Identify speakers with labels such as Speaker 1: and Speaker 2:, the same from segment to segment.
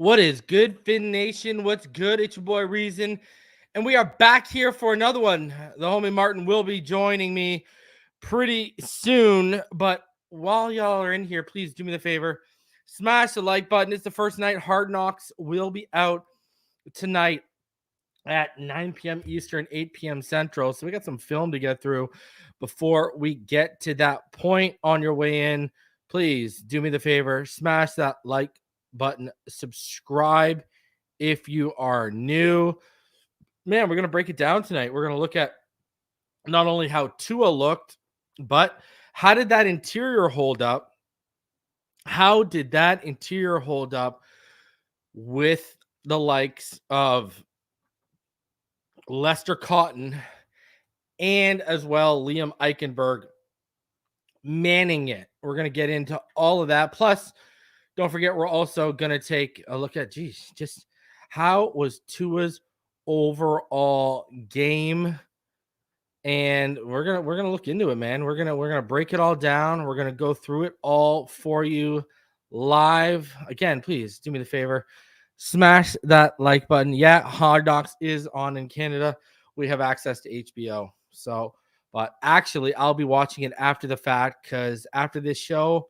Speaker 1: What is good, Fin Nation? What's good? It's your boy Reason. And we are back here for another one. The homie Martin will be joining me pretty soon. But while y'all are in here, please do me the favor. Smash the like button. It's the first night. Hard Knocks will be out tonight at 9 p.m. Eastern, 8 p.m. Central. So we got some film to get through before we get to that point. On your way in, please do me the favor. Smash that like button, subscribe if you are new. Man, we're going to break it down tonight. We're going to look at not only how Tua looked, but how did that interior hold up? How did that interior hold up with the likes of Lester Cotton and as well Liam Eichenberg manning it? We're going to get into all of that. Plus, don't forget, we're also going to take a look at, just how was Tua's overall game, and we're gonna look into it, man. We're gonna break it all down. We're gonna go through it all for you live. Again, please do me the favor, smash that like button. Yeah, Hard Knocks is on in Canada. We have access to HBO, so but actually I'll be watching it after the fact, because after this show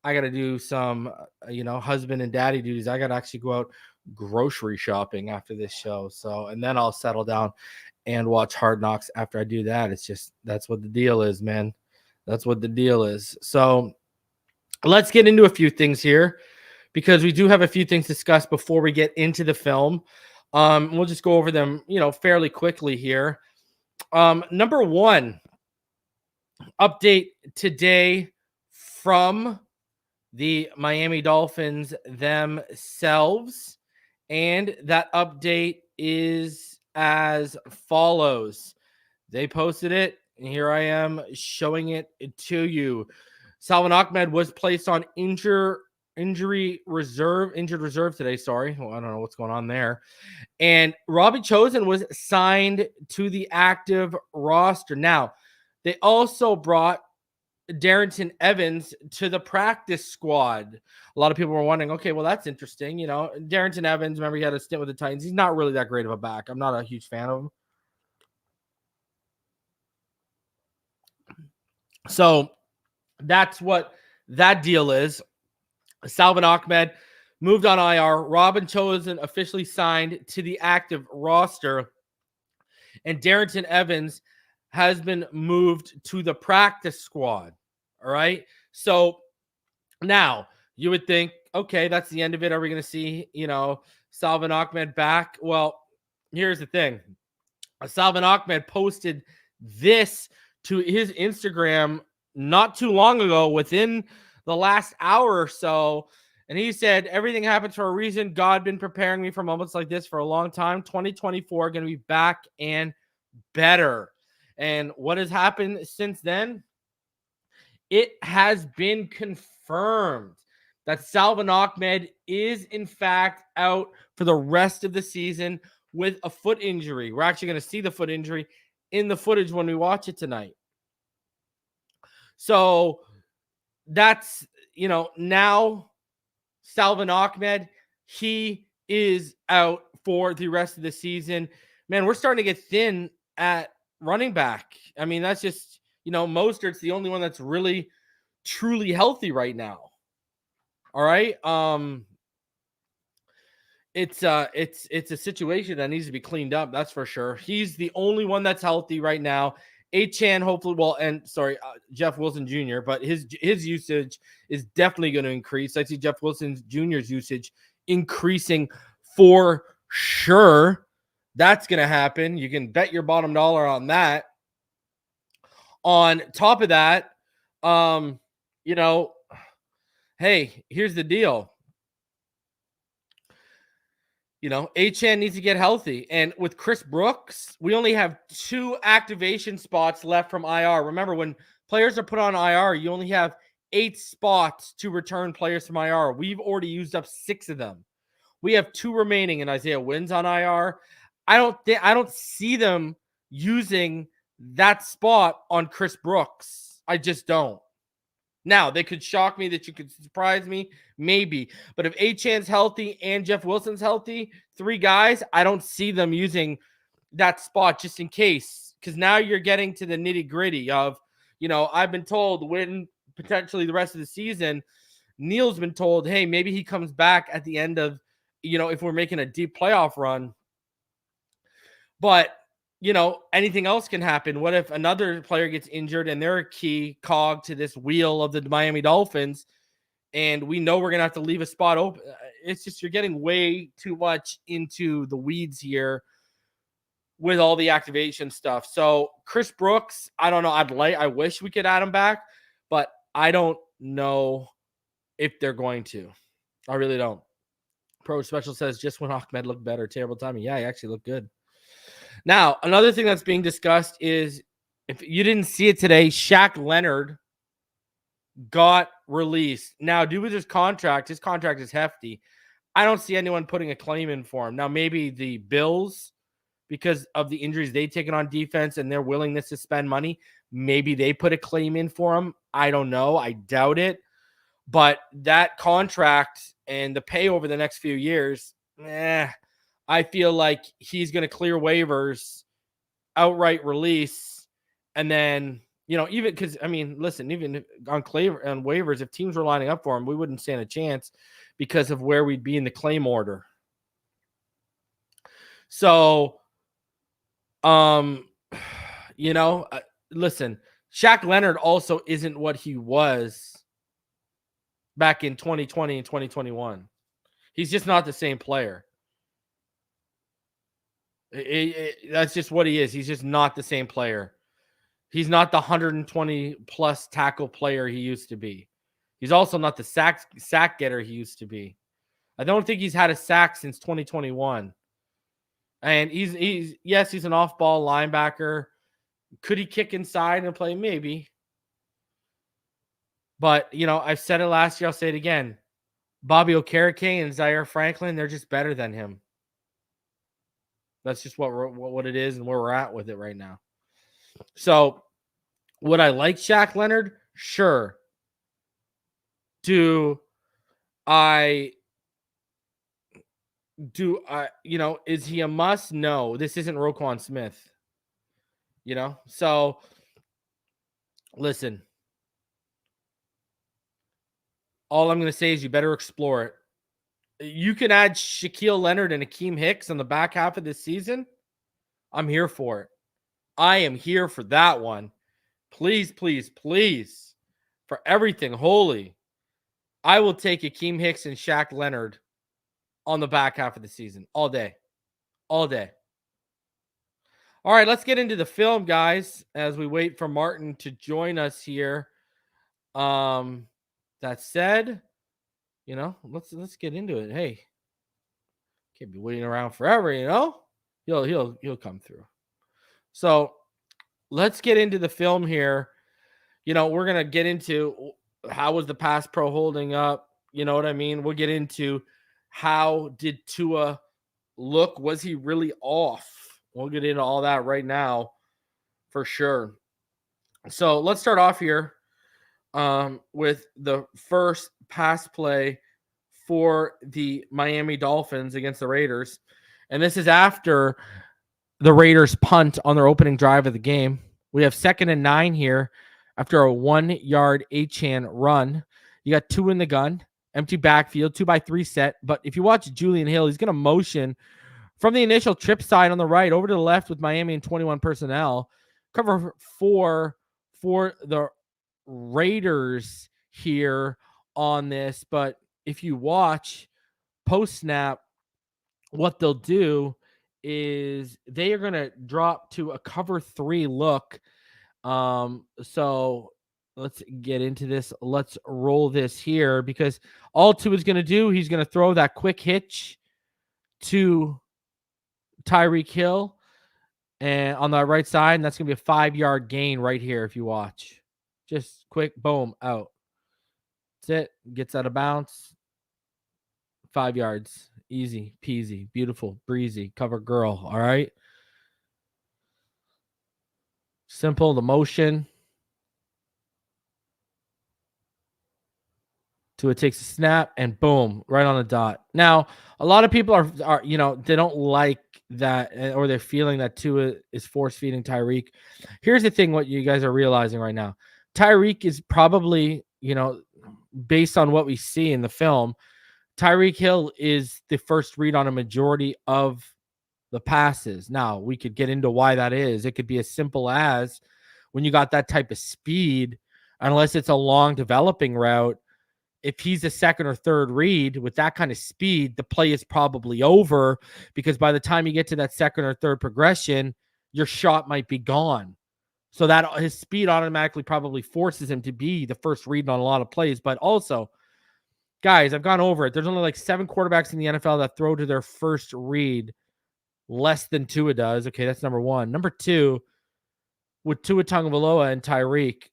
Speaker 1: I got to do some, husband and daddy duties. I got to actually go out grocery shopping after this show. So, and then I'll settle down and watch Hard Knocks after I do that. It's just, that's what the deal is, man. That's what the deal is. So let's get into a few things here, because we do have a few things to discuss before we get into the film. We'll just go over them, fairly quickly here. Number one update today from the Miami Dolphins themselves, and that update is as follows. They posted it, and here I am showing it to you. Salvon Ahmed was placed on injured reserve today. Sorry, well, I don't know what's going on there. And Robbie Chosen was signed to the active roster. Now, they also brought Darrington Evans to the practice squad. A lot of people were wondering, okay, well, that's interesting. Darrington Evans, remember, he had a stint with the Titans. He's not really that great of a back. I'm not a huge fan of him. So that's what that deal is. Salvon Ahmed moved on IR. Robin Chosen officially signed to the active roster. And Darrington Evans has been moved to the practice squad. All right. So now you would think, okay, that's the end of it. Are we going to see, Salvon Ahmed back? Well, here's the thing. Salvon Ahmed posted this to his Instagram not too long ago, within the last hour or so. And he said, everything happens for a reason. God been preparing me for moments like this for a long time. 2024 going to be back and better. And what has happened since then? It has been confirmed that Salvon Ahmed is, in fact, out for the rest of the season with a foot injury. We're actually going to see the foot injury in the footage when we watch it tonight. So that's, now Salvon Ahmed, he is out for the rest of the season. Man, we're starting to get thin at running back. I mean, that's just, Mostert's the only one that's really truly healthy right now. All right. It's a situation that needs to be cleaned up. That's for sure. He's the only one that's healthy right now. Achan, hopefully, Jeff Wilson Jr., but his usage is definitely going to increase. I see Jeff Wilson Jr.'s usage increasing for sure. That's going to happen. You can bet your bottom dollar on that. On top of that, hey, here's the deal. Achan needs to get healthy. And with Chris Brooks, we only have 2 activation spots left from IR. Remember, when players are put on IR, you only have 8 spots to return players from IR. We've already used up 6 of them. We have 2 remaining, and Isaiah Wynn's on IR. I don't see them using that spot on Chris Brooks. I just don't. Now, they could shock me, that you could surprise me, maybe. But if Achane's healthy and Jeff Wilson's healthy, 3 guys, I don't see them using that spot just in case. Because now you're getting to the nitty-gritty of, I've been told when potentially the rest of the season, Neil's been told, hey, maybe he comes back at the end of, if we're making a deep playoff run. But anything else can happen. What if another player gets injured and they're a key cog to this wheel of the Miami Dolphins, and we know we're going to have to leave a spot open? It's just, you're getting way too much into the weeds here with all the activation stuff. So Chris Brooks, I don't know. I wish we could add him back, but I don't know if they're going to. I really don't. Pro Special says, just when Ahmed looked better, terrible timing. Yeah, he actually looked good. Now, another thing that's being discussed is, if you didn't see it today, Shaq Leonard got released. Now, due with his contract is hefty. I don't see anyone putting a claim in for him. Now, maybe the Bills, because of the injuries they've taken on defense and their willingness to spend money, maybe they put a claim in for him. I don't know. I doubt it. But that contract and the pay over the next few years, I feel like he's going to clear waivers, outright release, and then, even because, listen, even on waivers, if teams were lining up for him, we wouldn't stand a chance because of where we'd be in the claim order. So, listen, Shaq Leonard also isn't what he was back in 2020 and 2021. He's just not the same player. That's just what he is. He's just not the same player. He's not the 120 plus tackle player he used to be. He's also not the sack getter he used to be. I don't think he's had a sack since 2021. And he's an off-ball linebacker. Could he kick inside and play? Maybe. But, I've said it last year. I'll say it again. Bobby Okereke and Zaire Franklin, they're just better than him. That's just what it is and where we're at with it right now. So, would I like Shaq Leonard? Sure. Do I, is he a must? No. This isn't Roquan Smith. So, listen. All I'm going to say is you better explore it. You can add Shaquille Leonard and Akeem Hicks on the back half of this season. I'm here for it. I am here for that one. Please, please, please, for everything holy, I will take Akeem Hicks and Shaq Leonard on the back half of the season all day. All day. All right, let's get into the film, guys, as we wait for Martin to join us here. That said, let's get into it. Hey, can't be waiting around forever, He'll come through. So let's get into the film here. We're gonna get into how was the pass pro holding up. You know what I mean? We'll get into how did Tua look? Was he really off? We'll get into all that right now for sure. So let's start off here with the first pass play for the Miami Dolphins against the Raiders. And this is after the Raiders punt on their opening drive of the game. We have 2nd and 9 here after a 1-yard Achane run. You got 2 in the gun, empty backfield, 2x3 set. But if you watch Julian Hill, he's going to motion from the initial trip side on the right over to the left with Miami and 21 personnel. Cover 4 for the Raiders here on this. But if you watch post-snap, what they'll do is they are going to drop to a cover 3 look. So let's get into this. Let's roll this here because all Tua is going to do, he's going to throw that quick hitch to Tyreek Hill and on the right side, and that's going to be a 5-yard gain right here if you watch. Just quick, boom, out. That's it. Gets out of bounds. 5 yards. Easy peasy, beautiful, breezy, cover girl. All right. Simple, the motion. Tua takes a snap and boom, right on the dot. Now, a lot of people are they don't like that, or they're feeling that Tua is force feeding Tyreek. Here's the thing: what you guys are realizing right now, Tyreek is probably, based on what we see in the film, Tyreek Hill is the first read on a majority of the passes. Now, we could get into why that is. It could be as simple as when you got that type of speed, unless it's a long developing route, if he's a second or third read with that kind of speed, the play is probably over, because by the time you get to that second or third progression, your shot might be gone. So that his speed automatically probably forces him to be the first read on a lot of plays. But also, guys, I've gone over it. There's only like 7 quarterbacks in the NFL that throw to their first read less than Tua does. Okay, that's number one. Number two, with Tua Tagovailoa and Tyreek,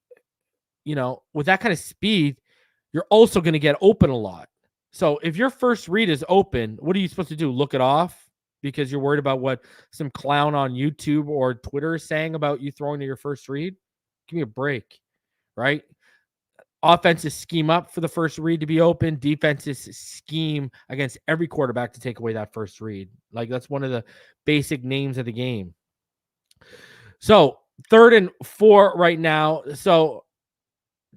Speaker 1: with that kind of speed, you're also going to get open a lot. So if your first read is open, what are you supposed to do? Look it off because you're worried about what some clown on YouTube or Twitter is saying about you throwing to your first read? Give me a break, right? Offenses scheme up for the first read to be open. Defenses scheme against every quarterback to take away that first read. Like, that's one of the basic names of the game. So 3rd and 4 right now. So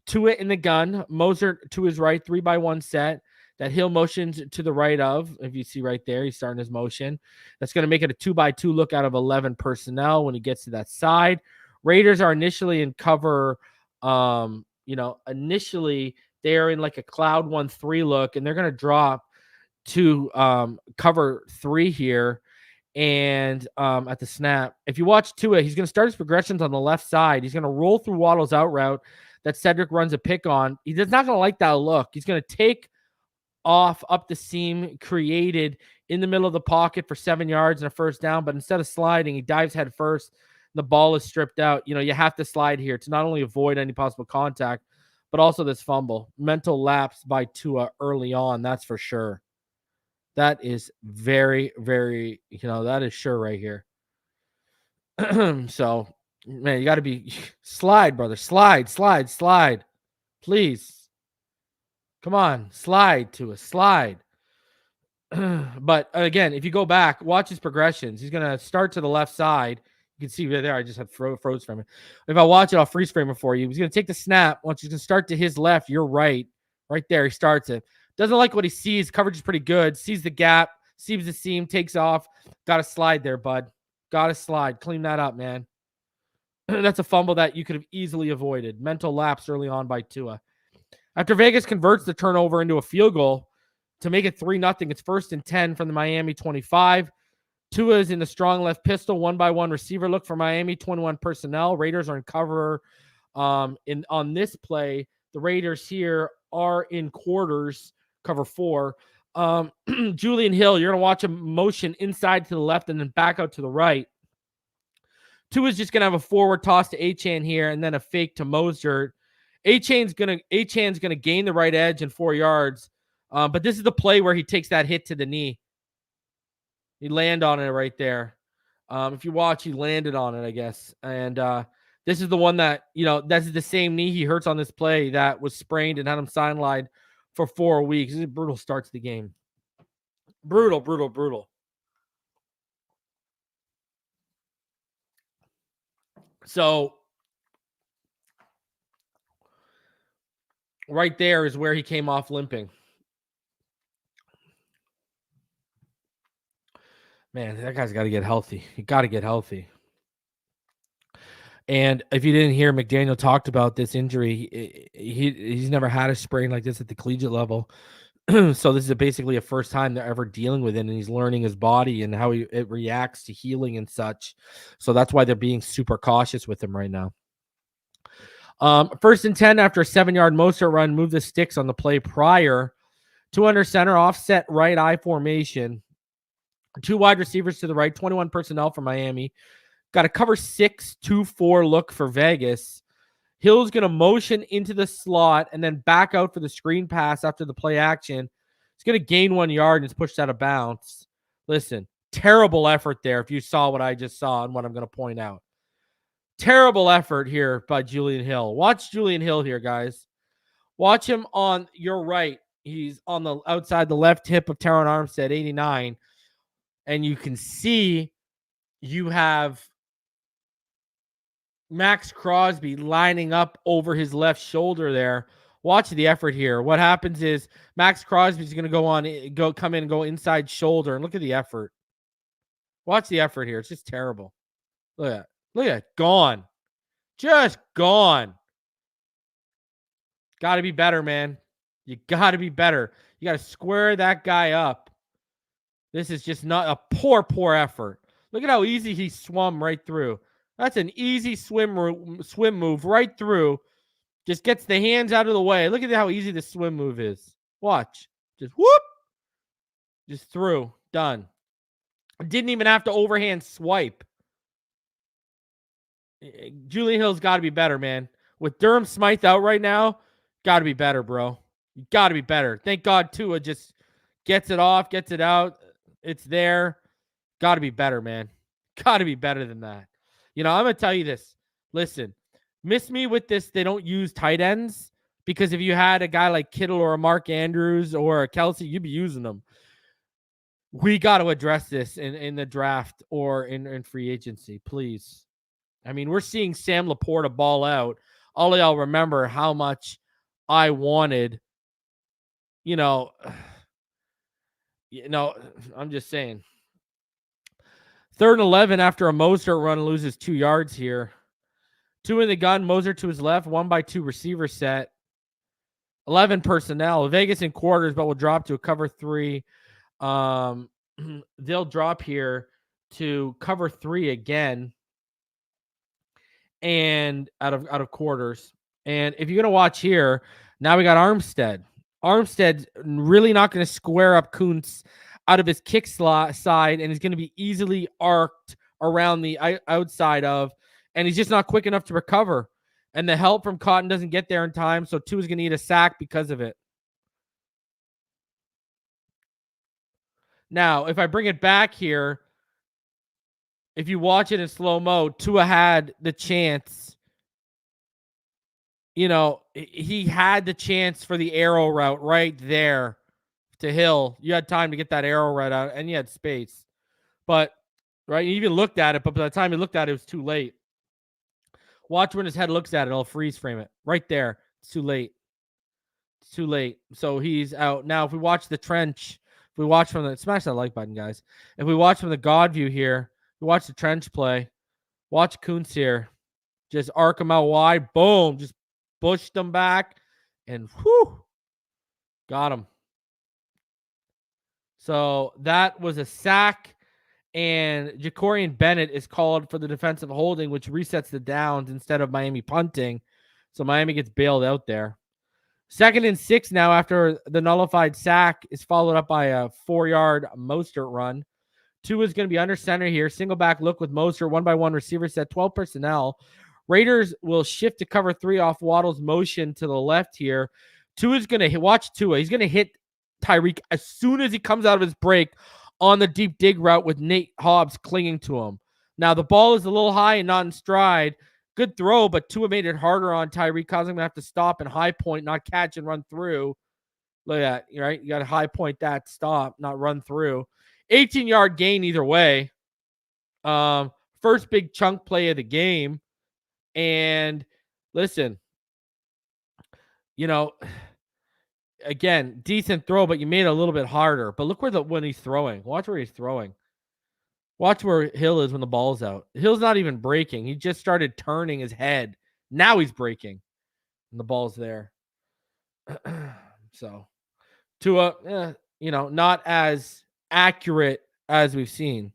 Speaker 1: Tua in the gun, Moser to his right, 3-by-1 set. That Hill motions to the right of, if you see right there, he's starting his motion. That's going to make it a 2-by-2 look out of 11 personnel when he gets to that side. Raiders are initially in cover. Initially they are in like a cloud 1-3 look, and they're going to drop to cover 3 here. And at the snap, if you watch Tua, he's going to start his progressions on the left side. He's going to roll through Waddle's out route that Cedric runs a pick on. He's not going to like that look. He's going to take off up the seam created in the middle of the pocket for 7 yards and a first down. But instead of sliding, he dives head first. The ball is stripped out. You have to slide here to not only avoid any possible contact, but also this fumble. Mental lapse by Tua early on, that's for sure. That is very, very, that is sure right here. So, man, you got to be slide, brother. Slide. Please. Come on, slide to a slide. But again, if you go back, watch his progressions. He's going to start to the left side. You can see right there, I just have froze frame it. If I watch it, I'll freeze frame it for you. He's going to take the snap. Once he's going to start to his left, you're right. Right there, he starts it. Doesn't like what he sees. Coverage is pretty good. Sees the gap. Sees the seam. Takes off. Got to slide there, bud. Got to slide. Clean that up, man. That's a fumble that you could have easily avoided. Mental lapse early on by Tua. After Vegas converts the turnover into a field goal to make it 3-0, it's 1st and 10 from the Miami 25. Tua is in the strong left pistol, 1-by-1 receiver look for Miami, 21 personnel. Raiders are in cover on this play. The Raiders here are in quarters, cover 4. Julian Hill, you're going to watch him motion inside to the left and then back out to the right. Tua's just going to have a forward toss to Achane here and then a fake to Mostert. Achane's gonna gain the right edge in 4 yards, but this is the play where he takes that hit to the knee. He landed on it right there. If you watch, he landed on it, I guess. And this is the one that that's the same knee he hurts on this play that was sprained and had him sidelined for 4 weeks. This is a brutal start to the game. Brutal. So right there is where he came off limping. Man, that guy's got to get healthy. He got to get healthy. And if you didn't hear, McDaniel talked about this injury. He's never had a sprain like this at the collegiate level. So this is basically a first time they're ever dealing with it, and he's learning his body and how it reacts to healing and such. So that's why they're being super cautious with him right now. 1st and 10 after a 7-yard Mostert run, move the sticks on the play prior. 2 under center, offset right eye formation. 2 wide receivers to the right, 21 personnel for Miami. Got a cover 6-2-4 look for Vegas. Hill's going to motion into the slot and then back out for the screen pass after the play action. He's going to gain 1 yard and it's pushed out of bounds. Listen, terrible effort there if you saw what I just saw and what I'm going to point out. Terrible effort here by Julian Hill. Watch Julian Hill here, guys. Watch him on your right. He's on the outside the left hip of Teron Armstead, 89. And you can see you have Max Crosby lining up over his left shoulder there. Watch the effort here. What happens is Max Crosby's going to come in and go inside shoulder. And look at the effort. Watch the effort here. It's just terrible. Look at that. Look at it. Gone. Just gone. Got to be better, man. You got to be better. You got to square that guy up. This is just not a poor effort. Look at how easy he swum right through. That's an easy swim move right through. Just gets the hands out of the way. Look at how easy the swim move is. Watch. Just whoop. Just through. Done. Didn't even have to overhand swipe. Julian Hill's got to be better, man. With Durham Smythe out right now, got to be better, bro. You got to be better. Thank God Tua just gets it off, gets it out. It's there. Got to be better, man. Got to be better than that. You know, I'm going to tell you this. Listen, miss me with this. They don't use tight ends because if you had a guy like Kittle or a Mark Andrews or a Kelsey, you'd be using them. We got to address this in the draft or in free agency, please. I mean, we're seeing Sam Laporta ball out. All of y'all remember how much I wanted, I'm just saying. 3rd and 11 after a Mostert run, loses 2 yards here. 2 in the gun, Mostert to his left, 1-by-2 receiver set. 11 personnel. Vegas in quarters, but will drop to a cover 3. They'll drop here to cover 3 again. And out of quarters. And if you're going to watch here, now we got Armstead. Armstead's really not going to square up Kuntz out of his kick side, and he's going to be easily arced around the outside of, and he's just not quick enough to recover. And the help from Cotton doesn't get there in time, so Tua's going to need a sack because of it. Now, if I bring it back here, if you watch it in slow-mo, Tua had the chance. He had the chance for the arrow route right there to Hill. You had time to get that arrow right out, and you had space. But, right, you even looked at it, but by the time he looked at it, it was too late. Watch when his head looks at it. It'll freeze frame it. Right there. It's too late. It's too late. So he's out. Now, if we watch the trench, if we watch from the – smash that like button, guys. If we watch from the God view here, we watch the trench play. Watch Kuntz here. Just arc him out wide. Boom. Just pushed him back. And whew. Got him. So that was a sack. And Jacorian Bennett is called for the defensive holding, which resets the downs instead of Miami punting. So Miami gets bailed out there. 2nd and 6 now after the nullified sack is followed up by a 4-yard Mostert run. Tua is going to be under center here. Single back look with Mostert, 1-by-1 receiver set, 12 personnel. Raiders will shift to cover 3 off Waddle's motion to the left here. Tua's going to watch Tua. He's going to hit Tyreek as soon as he comes out of his break on the deep dig route with Nate Hobbs clinging to him. Now, the ball is a little high and not in stride. Good throw, but Tua made it harder on Tyreek, causing him to have to stop and high point, not catch and run through. Look at that, right? You got to high point that, stop, not run through. 18-yard gain either way. First big chunk play of the game. And listen, again, decent throw, but you made it a little bit harder. But look when he's throwing. Watch where he's throwing. Watch where Hill is when the ball's out. Hill's not even breaking. He just started turning his head. Now he's breaking. And the ball's there. So, Tua, not as accurate as we've seen.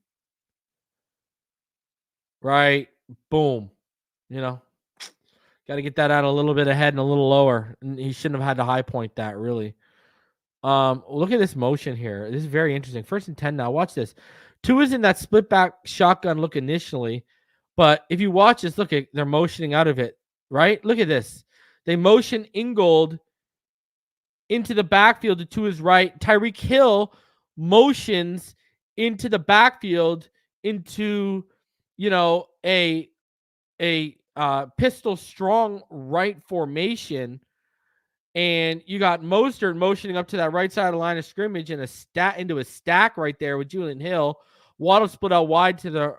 Speaker 1: Right? Boom. Got to get that out a little bit ahead and a little lower. And he shouldn't have had to high point that, really. Look at this motion here. This is very interesting. 1st and 10 now. Watch this. Tua's in that split back shotgun look initially. But if you watch this, look, they're motioning out of it, right? Look at this. They motion Ingold into the backfield to his right. Tyreek Hill motions into the backfield into, a pistol strong right formation. And you got Mostert motioning up to that right side of the line of scrimmage and into a stack right there with Julian Hill. Waddle split out wide to the,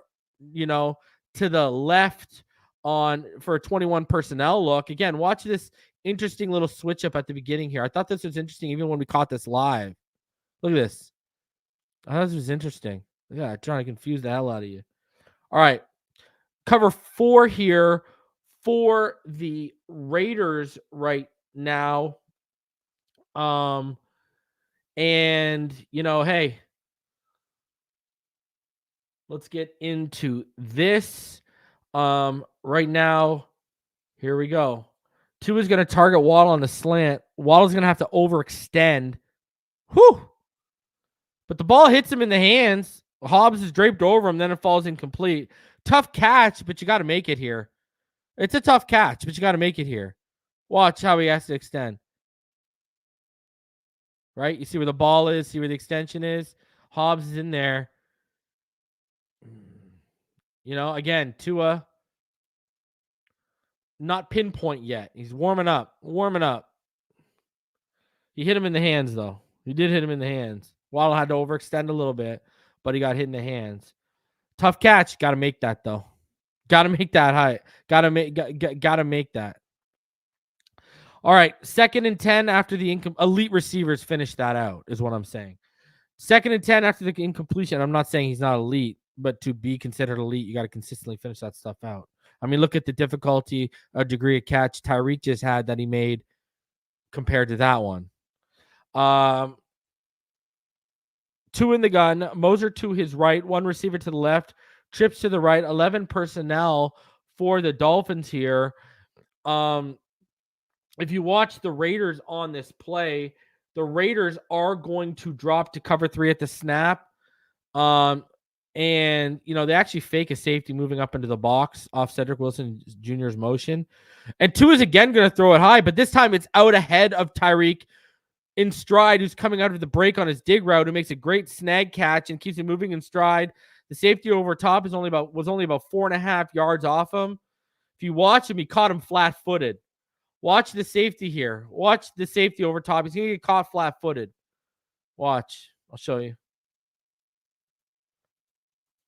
Speaker 1: to the left for a 21 personnel look. Again, watch this interesting little switch up at the beginning here. I thought this was interesting even when we caught this live. Look at this. I thought this was interesting. Yeah, trying to confuse the hell out of you. All right. Cover 4 here for the Raiders right now. And hey, let's get into this. Right now, here we go. Tua is going to target Waddle on the slant. Waddle's going to have to overextend. Whew. But the ball hits him in the hands. Hobbs is draped over him, then it falls incomplete. Tough catch, but you got to make it here. It's a tough catch, but you got to make it here. Watch how he has to extend. Right? You see where the ball is, see where the extension is. Hobbs is in there. Again, Tua, not pinpoint yet. He's warming up. He hit him in the hands, though. He did hit him in the hands. Waddle had to overextend a little bit, but he got hit in the hands. Tough catch. Got to make that, though. Got to make that high. Got to make that. All right, 2nd and 10 after the elite receivers finish that out is what I'm saying. 2nd and 10 after the incompletion. I'm not saying he's not elite, but to be considered elite, you got to consistently finish that stuff out. I mean, look at the difficulty, degree of catch Tyreek just had that he made compared to that one. 2 in the gun, Moser to his right, 1 receiver to the left, trips to the right, 11 personnel for the Dolphins here. If you watch the Raiders on this play, the Raiders are going to drop to cover 3 at the snap. And, they actually fake a safety moving up into the box off Cedric Wilson Jr.'s motion. And 2 is again going to throw it high, but this time it's out ahead of Tyreek in stride, who's coming out of the break on his dig route, who makes a great snag catch and keeps it moving in stride. The safety over top was only about 4.5 yards off him. If you watch him, he caught him flat-footed. Watch the safety here. Watch the safety over top. He's going to get caught flat-footed. Watch. I'll show you.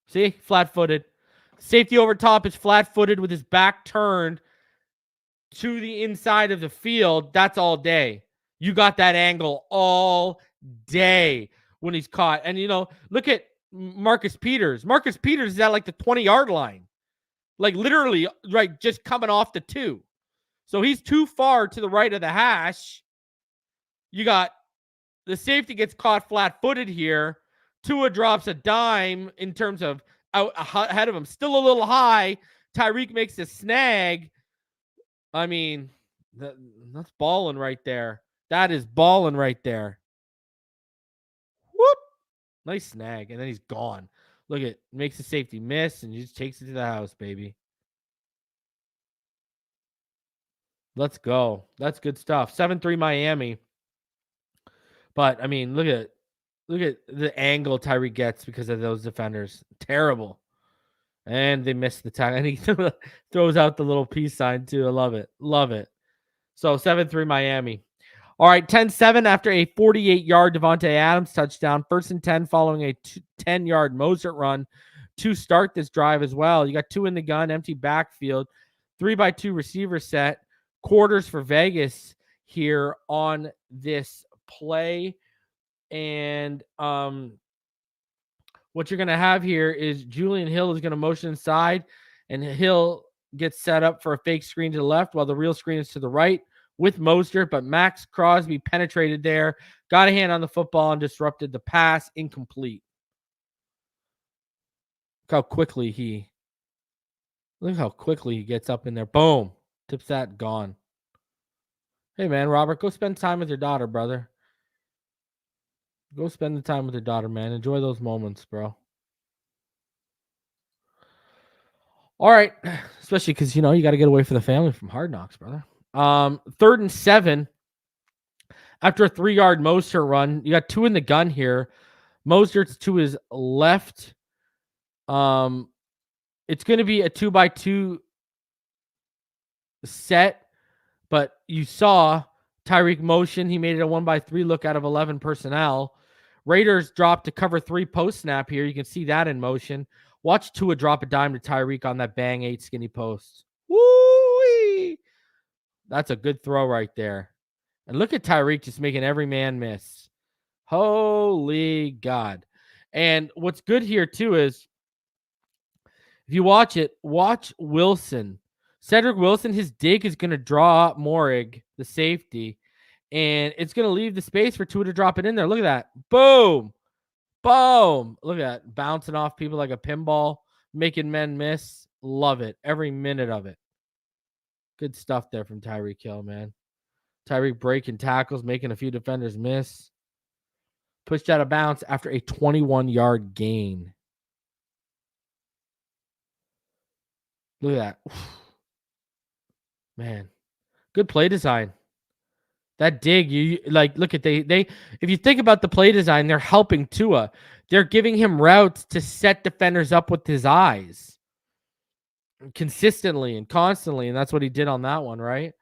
Speaker 1: See? Flat-footed. Safety over top is flat-footed with his back turned to the inside of the field. That's all day. You got that angle all day when he's caught. And, look at Marcus Peters. Marcus Peters is at like the 20-yard line. Like literally, right, just coming off the 2. So he's too far to the right of the hash. You got the safety gets caught flat-footed here. Tua drops a dime in terms of out ahead of him. Still a little high. Tyreek makes a snag. I mean, that's balling right there. That is balling right there. Whoop. Nice snag. And then he's gone. Look at makes the safety miss and he just takes it to the house, baby. Let's go. That's good stuff. 7-3 Miami. But I mean, look at the angle Tyreek gets because of those defenders. Terrible. And they missed the tackle. And he throws out the little peace sign too. I love it. Love it. So 7-3 Miami. All right, 10-7 after a 48-yard Devontae Adams touchdown. 1st and 10 following a 10-yard Mostert run to start this drive as well. You got 2 in the gun, empty backfield, 3-by-2 receiver set. Quarters for Vegas here on this play. And what you're going to have here is Julian Hill is going to motion inside, and Hill gets set up for a fake screen to the left while the real screen is to the right with Mostert, but Max Crosby penetrated there, got a hand on the football, and disrupted the pass. Incomplete. Look how quickly he gets up in there. Boom. Tips that, gone. Hey, man, Robert, go spend time with your daughter, brother. Go spend the time with your daughter, man. Enjoy those moments, bro. All right. Especially because, you got to get away from the family from Hard Knocks, brother. 3rd and 7. After a 3-yard Mostert run, you got 2 in the gun here. Mostert's to his left. It's going to be a 2-by-2 set, but you saw Tyreek motion. He made it a 1-by-3 look out of 11 personnel. Raiders dropped to cover 3 post snap here. You can see that in motion. Watch Tua drop a dime to Tyreek on that bang 8 skinny post. Woo-wee! That's a good throw right there. And look at Tyreek just making every man miss. Holy God. And what's good here too is if you watch it, watch Wilson. Cedric Wilson, his dig is going to draw up Morig, the safety, and it's going to leave the space for Tua to drop it in there. Look at that. Boom. Boom. Look at that. Bouncing off people like a pinball, making men miss. Love it. Every minute of it. Good stuff there from Tyreek Hill, man. Tyreek breaking tackles, making a few defenders miss. Pushed out of bounds after a 21-yard gain. Look at that. Man, good play design. That dig, you like, look at they if you think about the play design, they're helping Tua. They're giving him routes to set defenders up with his eyes consistently and constantly, and that's what he did on that one, right?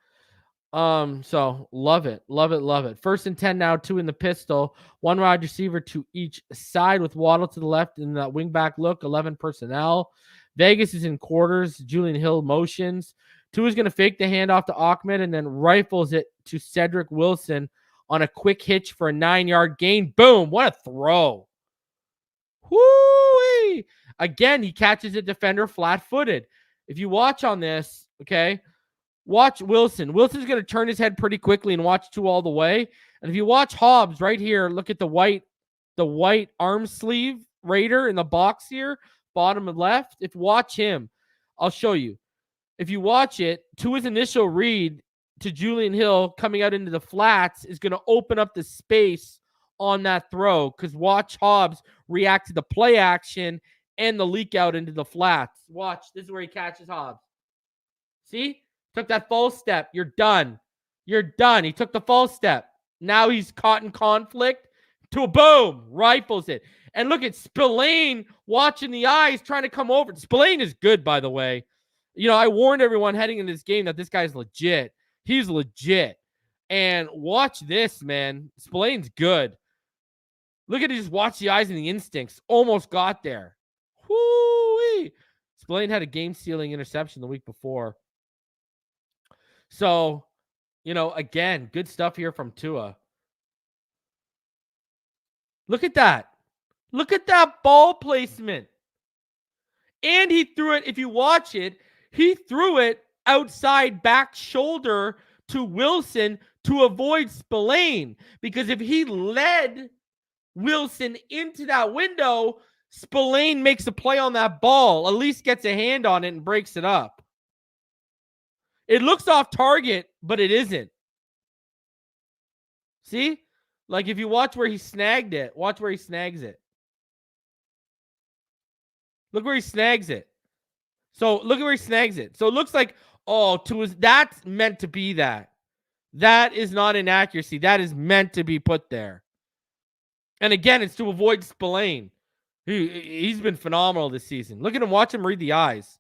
Speaker 1: So love it. 1st and 10 now, 2 in the pistol, 1 wide receiver to each side with Waddle to the left in that wing back look, 11 personnel. Vegas is in quarters. Julian Hill motions. Tua is going to fake the handoff to Ahmed and then rifles it to Cedric Wilson on a quick hitch for a 9-yard gain. Boom. What a throw. Whoo! Again, he catches a defender flat-footed. If you watch on this, okay, watch Wilson. Wilson's going to turn his head pretty quickly and watch Tua all the way. And if you watch Hobbs right here, look at the white arm sleeve Raider in the box here, bottom and left. If you watch him, I'll show you. If you watch it, Tua's initial read to Julian Hill coming out into the flats is going to open up the space on that throw because watch Hobbs react to the play action and the leak out into the flats. Watch. This is where he catches Hobbs. See? Took that false step. You're done. You're done. He took the false step. Now he's caught in conflict. To a boom. Rifles it. And look at Spillane watching the eyes, trying to come over. Spillane is good, by the way. You know, I warned everyone heading into this game that this guy's legit. He's legit. And watch this, man. Spillane's good. Look at it. Just watch the eyes and the instincts. Almost got there. Whoo-wee. Spillane had a game-sealing interception the week before. So, you know, again, good stuff here from Tua. Look at that. Look at that ball placement. And he threw it, if you watch it, he threw it outside back shoulder to Wilson to avoid Spillane. Because if he led Wilson into that window, Spillane makes a play on that ball, at least gets a hand on it and breaks it up. It looks off target, but it isn't. See? Like if you watch where he snagged it, watch where he snags it. Look where he snags it. So look at where he snags it. So it looks like, oh, that's meant to be that. That is not inaccuracy. That is meant to be put there. And again, it's to avoid Spillane. He's been phenomenal this season. Look at him. Watch him read the eyes.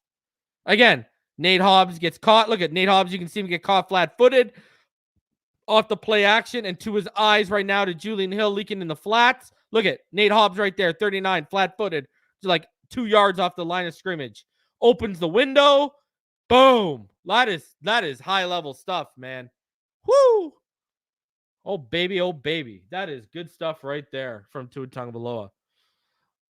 Speaker 1: Again, Nate Hobbs gets caught. Look at Nate Hobbs. You can see him get caught flat-footed off the play action and to his eyes right now to Julian Hill leaking in the flats. Look at Nate Hobbs right there, 39, flat-footed. It's like 2 yards off the line of scrimmage. Opens the window. Boom. That is high-level stuff, man. Woo! Oh, baby, oh, baby. That is good stuff right there from Tua Tagovailoa.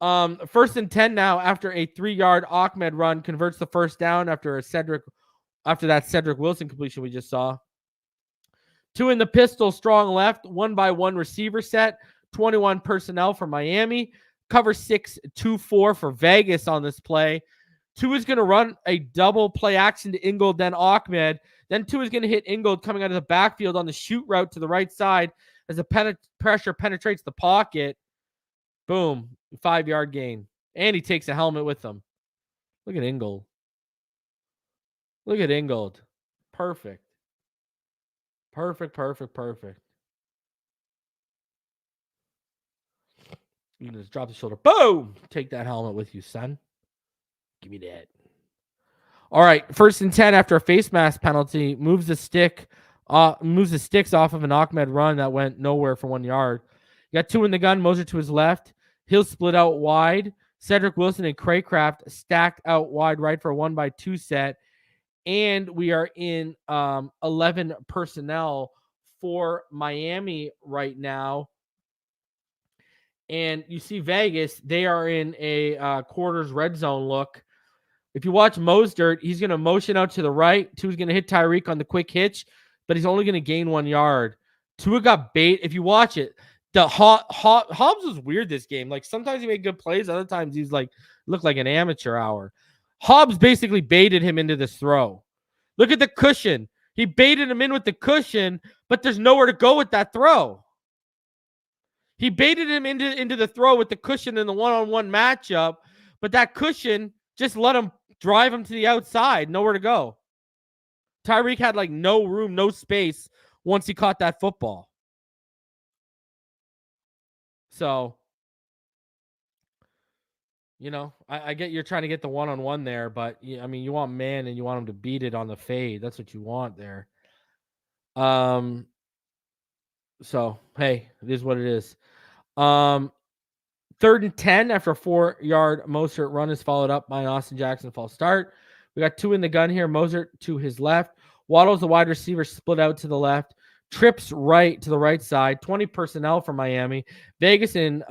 Speaker 1: 1st and 10 now after a 3-yard Ahmed run converts the first down after that Cedric Wilson completion we just saw. 2 in the pistol, strong left, 1-by-1 receiver set, 21 personnel for Miami. Cover 6, 2-4 for Vegas on this play. 2 is going to run a double play action to Ingold, then Ahmed. Then 2 is going to hit Ingold coming out of the backfield on the shoot route to the right side as the pressure penetrates the pocket. Boom, 5-yard gain. And he takes a helmet with him. Look at Ingold. Look at Ingold. Perfect. Perfect. You can just drop the shoulder. Boom! Take that helmet with you, son. Give me that. All right, 1st and 10 after a face mask penalty. Moves the stick moves the sticks off of an Ahmed run that went nowhere for 1 yard. You got 2 in the gun. Moser to his left. Hill split out wide. Cedric Wilson and Craycraft stacked out wide right for a 1-by-2 set. And we are in 11 personnel for Miami right now. And you see Vegas, they are in a quarters red zone look. If you watch Mostert, he's going to motion out to the right. Tua's going to hit Tyreek on the quick hitch, but he's only going to gain 1 yard. Tua got bait. If you watch it, the Hobbs was weird this game. Like sometimes he made good plays, other times he's like looked like an amateur hour. Hobbs basically baited him into this throw. Look at the cushion. He baited him in with the cushion, but there's nowhere to go with that throw. He baited him into the throw with the cushion in the one-on-one matchup, but that cushion just let him drive him to the outside, nowhere to go. Tyreek had like no room, no space once he caught that football. So, I get you're trying to get the one-on-one there, but I mean, you want man and you want him to beat it on the fade. That's what you want there. So, hey, it is what it is. 3rd and 10 after a 4-yard Mostert run is followed up by an Austin Jackson false start. We got 2 in the gun here. Mostert to his left. Waddle's the wide receiver, split out to the left. Trips right to the right side. 20 personnel for Miami. Vegas in,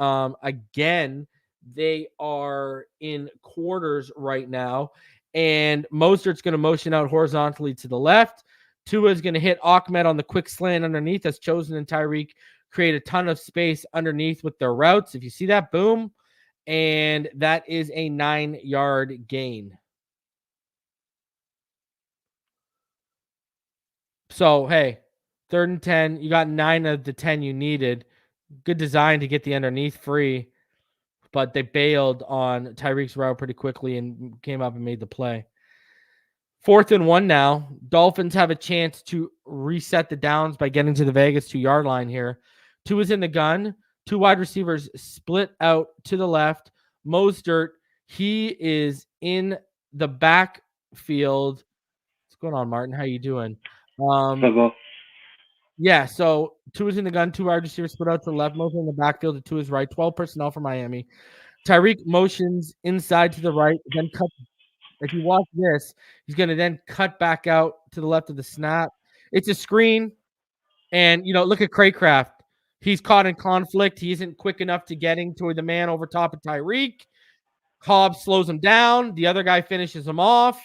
Speaker 1: again, they are in quarters right now. And Mostert's going to motion out horizontally to the left. Tua is going to hit Ahmed on the quick slant underneath. That's Chosen and Tyreek create a ton of space underneath with their routes. If you see that, boom. And that is a 9-yard gain. So, hey, 3rd and 10. You got 9 of the 10 you needed. Good design to get the underneath free. But they bailed on Tyreek's route pretty quickly and came up and made the play. 4th and 1 now. Dolphins have a chance to reset the downs by getting to the Vegas 2-yard line here. 2 is in the gun. 2 wide receivers split out to the left. Mostert, he is in the backfield. What's going on, Martin? How you doing? Yeah, so 2 is in the gun. 2 wide receivers split out to the left. Mostert in the backfield to 2 is right. 12 personnel for Miami. Tyreek motions inside to the right, then cuts. If you watch this, he's going to then cut back out to the left of the snap. It's a screen, and, look at Craycraft. He's caught in conflict. He isn't quick enough to getting to the man over top of Tyreek. Hobbs slows him down. The other guy finishes him off,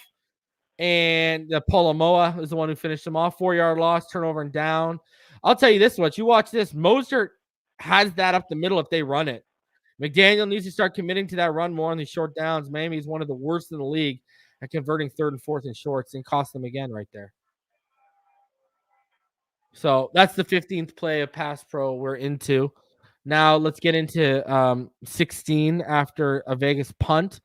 Speaker 1: and the Polomoa is the one who finished him off. 4-yard loss, turnover, and down. I'll tell you this much. You watch this. Mostert has that up the middle if they run it. McDaniel needs to start committing to that run more on these short downs. Miami is one of the worst in the league at converting 3rd and 4th and shorts, and cost them again right there. So that's the 15th play of Pass Pro we're into. Now let's get into 16 after a Vegas punt.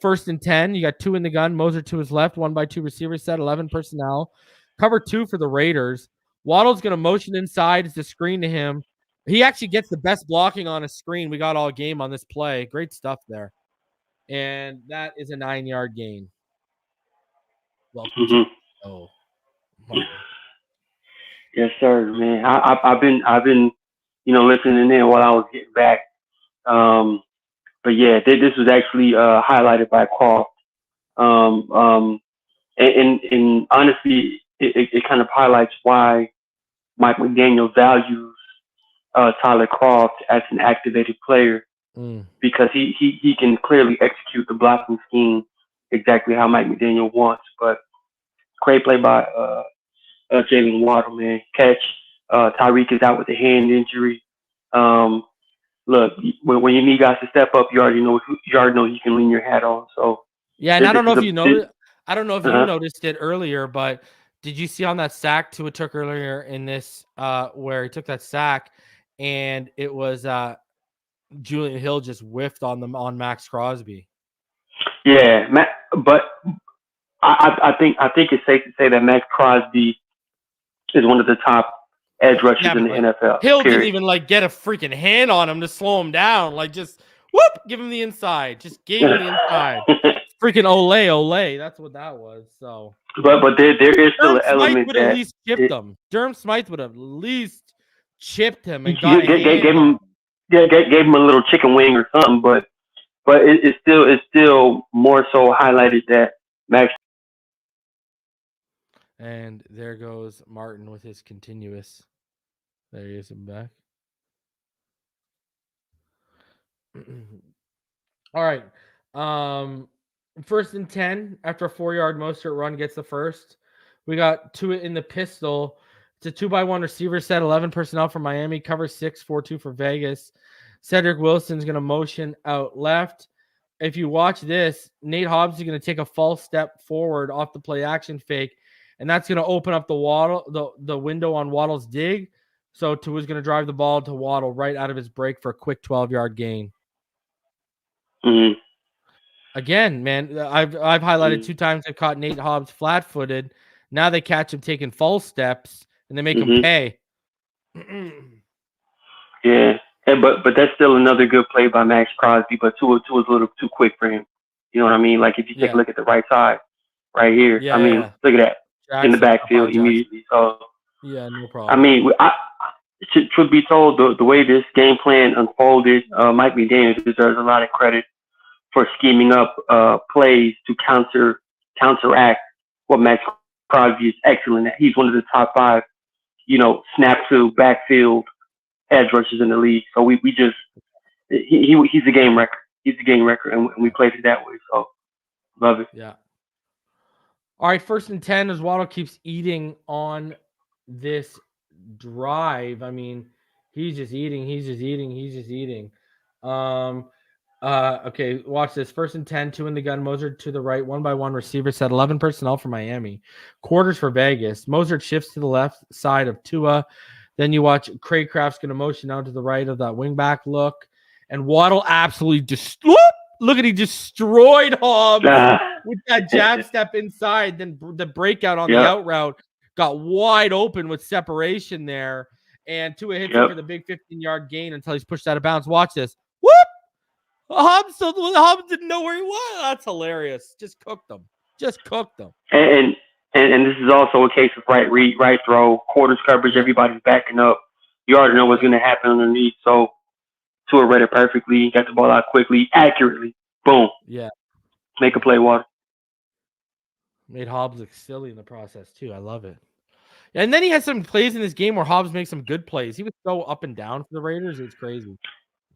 Speaker 1: 1st and 10. You got 2 in the gun. Moser to his left. 1-by-2 receiver set. 11 personnel. Cover 2 for the Raiders. Waddle's going to motion inside. It's a screen to him. He actually gets the best blocking on a screen we got all game on this play. Great stuff there. And that is a 9-yard gain. Welcome. Oh,
Speaker 2: yes, sir, man. I've been listening in while I was getting back. But yeah, this was actually highlighted by Croft. And honestly, it kind of highlights why Mike McDaniel values Tyler Croft as an activated player, because he can clearly execute the blocking scheme exactly how Mike McDaniel wants. But great play by Jalen Waddle, man. Catch. Tyreek is out with a hand injury. Look, when you need guys to step up, you already know you can lean your hat on. So
Speaker 1: yeah, and I don't know if you noticed. I don't know if you noticed it earlier, but did you see on that sack Tua took earlier in this, where he took that sack, and it was Julian Hill just whiffed on Max Crosby.
Speaker 2: Yeah, but I think it's safe to say that Max Crosby is one of the top edge rushers in the NFL.
Speaker 1: Hill didn't even get a freaking hand on him to slow him down. Just whoop, give him the inside. Just gave him the inside. freaking Ole. That's what that was. So,
Speaker 2: but there is still
Speaker 1: Durham
Speaker 2: an
Speaker 1: Smythe
Speaker 2: element
Speaker 1: would have at
Speaker 2: that
Speaker 1: least chipped him. Durham Smythe would have at least chipped him and
Speaker 2: he
Speaker 1: got a hand
Speaker 2: gave
Speaker 1: on
Speaker 2: him
Speaker 1: him.
Speaker 2: gave him a little chicken wing or something, but it's still more so highlighted that Max.
Speaker 1: And there goes Martin with his continuous. There he is in back. All right. First and 10 after a 4-yard Mostert run gets the first. We got Tua in the pistol. It's a 2-by-1 receiver set, 11 personnel for Miami, cover 6, 4-2 for Vegas. Cedric Wilson's going to motion out left. If you watch this, Nate Hobbs is going to take a false step forward off the play action fake, and that's going to open up the window on Waddle's dig. So Tua's going to drive the ball to Waddle right out of his break for a quick 12-yard gain.
Speaker 2: Mm-hmm.
Speaker 1: Again, man, I've highlighted 2 times they caught Nate Hobbs flat-footed. Now they catch him taking false steps, and they make him pay.
Speaker 2: Yeah, but that's still another good play by Max Crosby. But Tua's a little too quick for him. You know what I mean? Like if you take a look at the right side, right here.
Speaker 1: Yeah,
Speaker 2: look at that
Speaker 1: Jackson,
Speaker 2: in the backfield immediately. So
Speaker 1: yeah, no problem.
Speaker 2: I mean, truth be told, the way this game plan unfolded, Mike McDaniel deserves a lot of credit for scheming up plays to counteract what Max Crosby is excellent at. He's one of the top 5, snap to backfield edge rushers in the league. So we just he's a game record. He's a game record, and we played it that way. So love it.
Speaker 1: Yeah. All right, first and 10 as Waddle keeps eating on this drive. I mean, he's just eating. Okay, watch this. First and 10, 2 in the gun. Mostert to the right, 1-by-1 receiver set, 11 personnel for Miami. Quarters for Vegas. Mostert shifts to the left side of Tua. Then you watch Craycraft's going to motion out to the right of that wingback look. And Waddle absolutely look at he destroyed Hobbs with that jab step inside. Then the breakout on the out route got wide open with separation there. And Tua hits him for the big 15-yard gain until he's pushed out of bounds. Watch this. Whoop! Hobbs didn't know where he was. That's hilarious. Just cooked them.
Speaker 2: And this is also a case of right read, right throw, quarters coverage. Everybody's backing up. You already know what's going to happen underneath. So Tua read it perfectly. Got the ball out quickly, accurately. Boom.
Speaker 1: Yeah.
Speaker 2: Make a play, Water.
Speaker 1: Made Hobbs look silly in the process too. I love it. And then he had some plays in this game where Hobbs makes some good plays. He was so up and down for the Raiders. It's crazy.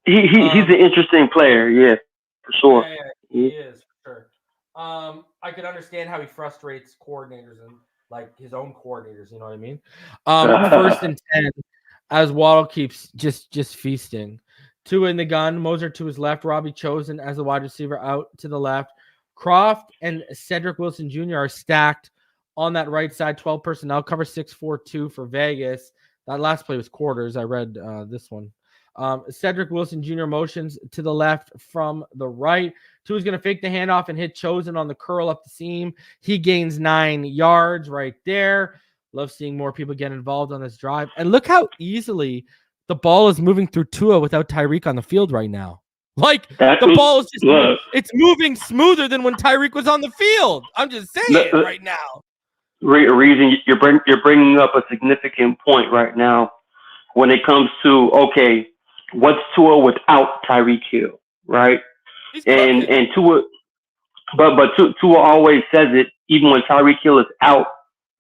Speaker 2: He's an interesting player. Yeah, for sure.
Speaker 1: Yeah, he is for sure. I could understand how he frustrates coordinators and like his own coordinators. You know what I mean? First and 10, as Waddle keeps just feasting. Tua in the gun. Mostert to his left. Robbie Chosen as the wide receiver out to the left. Croft and Cedric Wilson Jr. are stacked on that right side. 12 personnel. Cover 6-4-2 for Vegas. That last play was quarters. I read this one. Cedric Wilson Jr. motions to the left from the right. Tua's going to fake the handoff and hit Chosen on the curl up the seam. He gains 9 yards right there. Love seeing more people get involved on this drive. And look how easily the ball is moving through Tua without Tyreek on the field right now. Like, the ball is just it's moving smoother than when Tyreek was on the field. I'm just saying right now.
Speaker 2: Reason you're bringing up a significant point right now when it comes to, okay, what's Tua without Tyreek Hill, right? And Tua, but Tua always says it, even when Tyreek Hill is out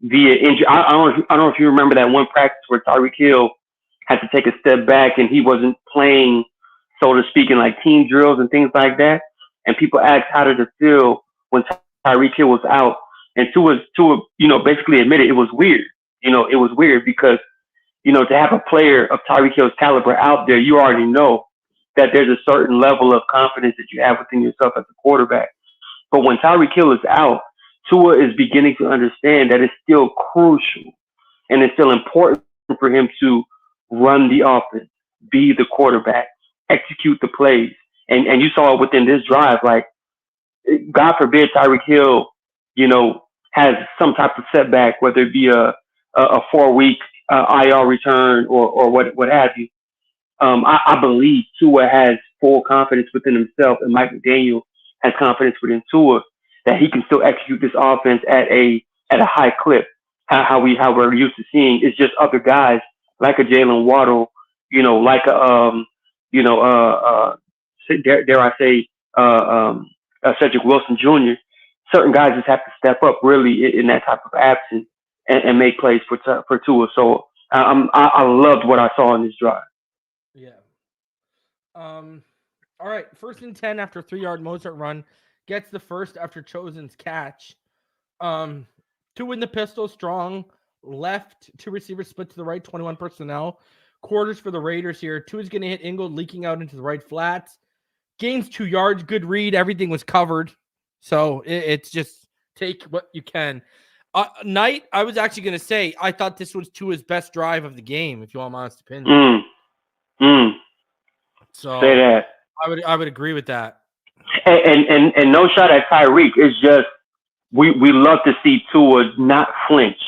Speaker 2: via injury. I don't know if you remember that one practice where Tyreek Hill had to take a step back and he wasn't playing, so to speak, in like team drills and things like that. And people asked how did it feel when Tyreek Hill was out, and Tua, basically admitted it was weird. It was weird because, to have a player of Tyreek Hill's caliber out there, you already know that there's a certain level of confidence that you have within yourself as a quarterback. But when Tyreek Hill is out, Tua is beginning to understand that it's still crucial and it's still important for him to run the offense, be the quarterback, execute the plays. And you saw it within this drive, like, God forbid Tyreek Hill, has some type of setback, whether it be a 4-week IR return or what have you. I believe Tua has full confidence within himself, and Mike McDaniel has confidence within Tua that he can still execute this offense at a high clip. How we're used to seeing is just other guys like a Jalen Waddle, like a dare I say Cedric Wilson Jr. Certain guys just have to step up really in that type of absence and make plays for Tua. So I loved what I saw in this drive.
Speaker 1: Yeah. All right. 1st and 10 after 3-yard Mozart run. Gets the first after Chosen's catch. 2 in the pistol, strong left, 2 receivers split to the right, 21 personnel. Quarters for the Raiders here. 2 is going to hit Ingold, leaking out into the right flats. Gains 2 yards, good read. Everything was covered. So it's just take what you can. Knight, I was actually going to say, I thought this was Tua's best drive of the game, if you want my honest opinion. So
Speaker 2: say that.
Speaker 1: I would agree with that.
Speaker 2: And no shot at Tyreek. It's just we love to see Tua not flinch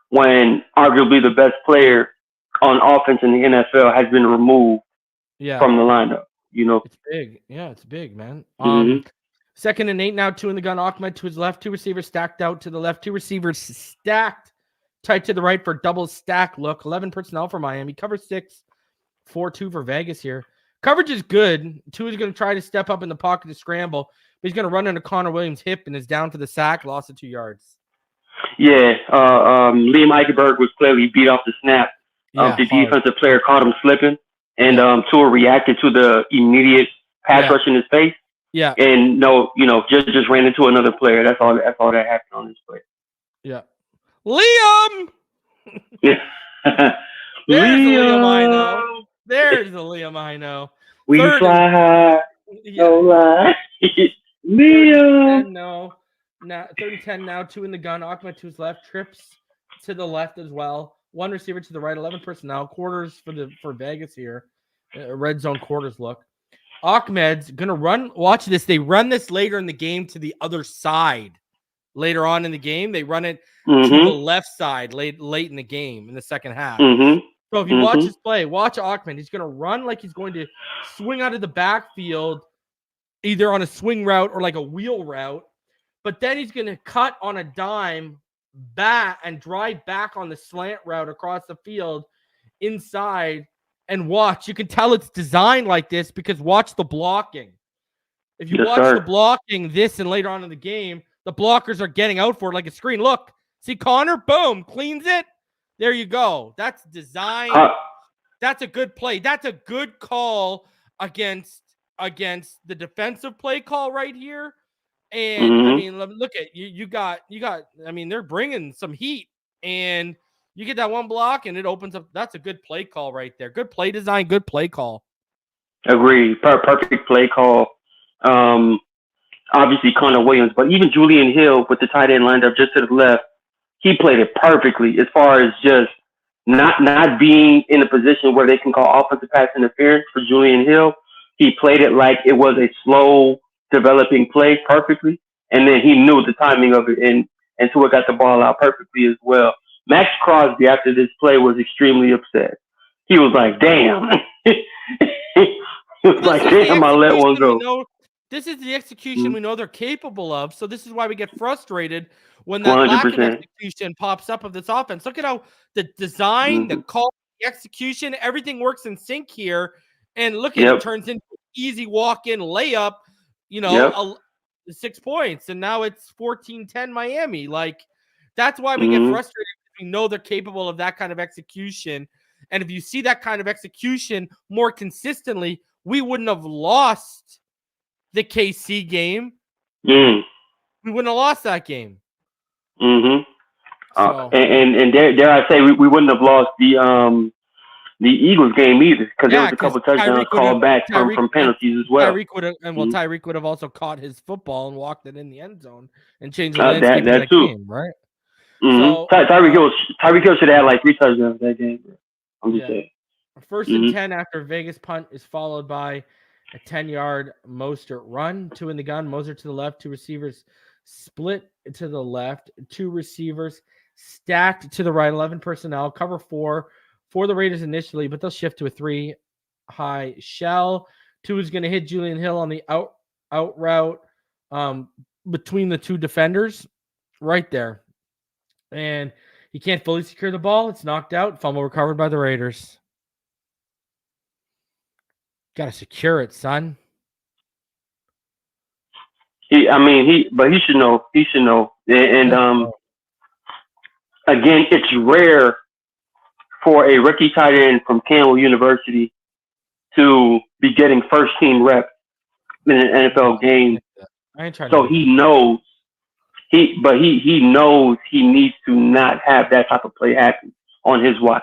Speaker 2: when arguably the best player on offense in the NFL has been removed from the lineup.
Speaker 1: It's big. Yeah, it's big, man.
Speaker 2: Mm-hmm.
Speaker 1: 2nd and 8 now, 2 in the gun. Ahmed to his left, 2 receivers stacked out to the left, 2 receivers stacked tight to the right for double stack look. 11 personnel for Miami. Cover 6, 4-2 for Vegas here. Coverage is good. 2 is going to try to step up in the pocket to scramble, but he's going to run into Connor Williams' hip and is down for the sack, loss of 2 yards.
Speaker 2: Yeah, Liam Eichenberg was clearly beat off the snap. The defensive player caught him slipping, and Tua reacted to the immediate pass rush in his face.
Speaker 1: Yeah,
Speaker 2: and just ran into another player. That's all that happened on this play.
Speaker 1: Yeah, Liam.
Speaker 2: Yeah.
Speaker 1: There's the Liam I know. There's the Liam I know.
Speaker 2: We fly high, no lie. Liam.
Speaker 1: No. Now 3rd and 10 now, 2 in the gun. Ahmed to his left, trips to the left as well. 1 receiver to the right, 11 personnel. Quarters for Vegas here. Red zone quarters look. Ahmed's gonna run. Watch this. They run this later in the game to the other side. Later on in the game, they run it to the left side late in the game in the second half. So if you watch this play, watch Ahmed. He's gonna run like he's going to swing out of the backfield, either on a swing route or like a wheel route. But then he's going to cut on a dime back and drive back on the slant route across the field inside. And watch, you can tell it's designed like this because watch the blocking. If you watch the blocking this and later on in the game, the blockers are getting out for it like a screen. Look, see Connor, boom, cleans it. There you go. That's design. That's a good play. That's a good call against the defensive play call right here. And I mean, look at you got, I mean, they're bringing some heat and you get that one block and it opens up. That's a good play call right there. Good play design, good play call.
Speaker 2: Agreed. Perfect play call. Obviously Connor Williams, but even Julian Hill with the tight end lined up just to the left, he played it perfectly as far as just not being in a position where they can call offensive pass interference for Julian Hill. He played it like it was a slow developing play perfectly, and then he knew the timing of it, and Tua got the ball out perfectly as well. Max Crosby, after this play, was extremely upset. He was like, damn. He was like, damn, I let one go.
Speaker 1: This is the execution we know they're capable of, so this is why we get frustrated when that 100%. Lack of execution pops up of this offense. Look at how the design, the call, the execution, everything works in sync here, and look at it turns into an easy walk-in layup, 6 points, and now it's 14-10 Miami. Like, that's why we get frustrated. We know they're capable of that kind of execution, and if you see that kind of execution more consistently, we wouldn't have lost the KC game. We wouldn't have lost that game.
Speaker 2: And dare I say we wouldn't have lost the Eagles game either, because there was a couple touchdowns called back from penalties as well.
Speaker 1: Tyreek would have also caught his football and walked it in the end zone and changed the landscape of that game, right? So,
Speaker 2: Tyreek Hill should have had like 3 touchdowns that game. I'm just saying.
Speaker 1: 1st and 10 after Vegas punt is followed by a 10-yard Mostert run. 2 in the gun. Mostert to the left. 2 receivers split to the left. 2 receivers stacked to the right. 11 personnel. Cover 4 for the Raiders initially, but they'll shift to a 3 high shell. 2 is going to hit Julian Hill on the out route. between the two defenders right there. And he can't fully secure the ball. It's knocked out. Fumble recovered by the Raiders. Got to secure it, son.
Speaker 2: He should know. He should know. And again, it's rare for a rookie tight end from Campbell University to be getting first team reps in an NFL game. So he knows. He knows he needs to not have that type of play happen on his watch.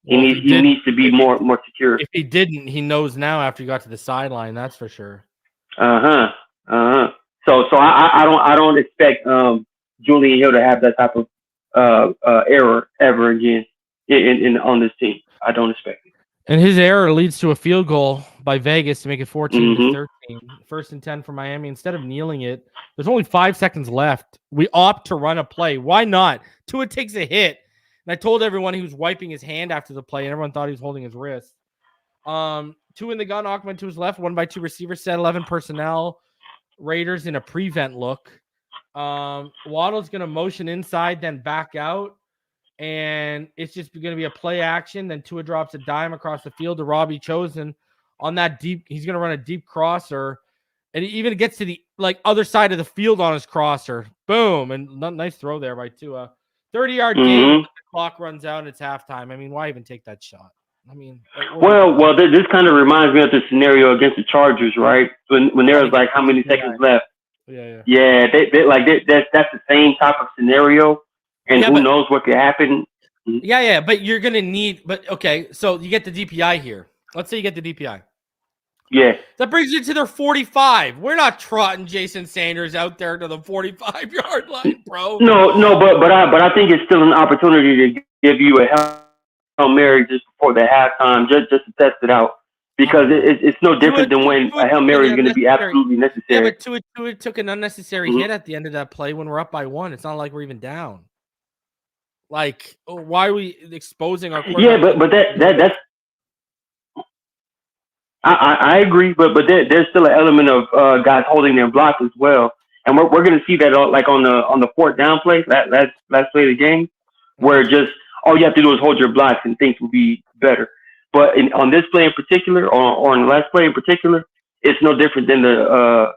Speaker 2: He needs to be more secure.
Speaker 1: If he didn't, he knows now after he got to the sideline. That's for sure.
Speaker 2: So I don't expect Julian Hill to have that type of error ever again in on this team. I don't expect it.
Speaker 1: And his error leads to a field goal by Vegas to make it 14-13. First and 10 for Miami. Instead of kneeling it, there's only 5 seconds left. We opt to run a play. Why not? Tua takes a hit. And I told everyone he was wiping his hand after the play, and everyone thought he was holding his wrist. Two in the gun, Ahmed to his left, 1x2 receivers set, 11 personnel. Raiders in a prevent look. Waddle's going to motion inside, then back out. And it's just going to be a play action. Then Tua drops a dime across the field to Robbie Chosen on that deep. He's going to run a deep crosser. And he even gets to the other side of the field on his crosser. Boom. And nice throw there by Tua. 30-yard game. The clock runs out and it's halftime. I mean, why even take that shot? I mean,
Speaker 2: well, this kind of reminds me of the scenario against the Chargers, right? When there was how many seconds left? Yeah. That's the same type of scenario. And who knows what could happen?
Speaker 1: Yeah, but you're going to need – but, okay, so you get the DPI here. Let's say you get the DPI.
Speaker 2: Yeah.
Speaker 1: That brings you to their 45. We're not trotting Jason Sanders out there to the 45-yard line, bro.
Speaker 2: No, but I think it's still an opportunity to give you a Hail Mary just before the halftime, just to test it out. Because it's no different than when a Hail Mary is going to be absolutely necessary.
Speaker 1: Yeah, but Tua took an unnecessary hit at the end of that play when we're up by 1. It's not like we're even down. Why are we exposing our quarterback?
Speaker 2: Yeah, but that's I agree, but there's still an element of guys holding their block as well, and we're going to see that on the fourth down play, last play of the game, where just all you have to do is hold your blocks and things will be better. But on this play in particular, or on the last play in particular, it's no different than the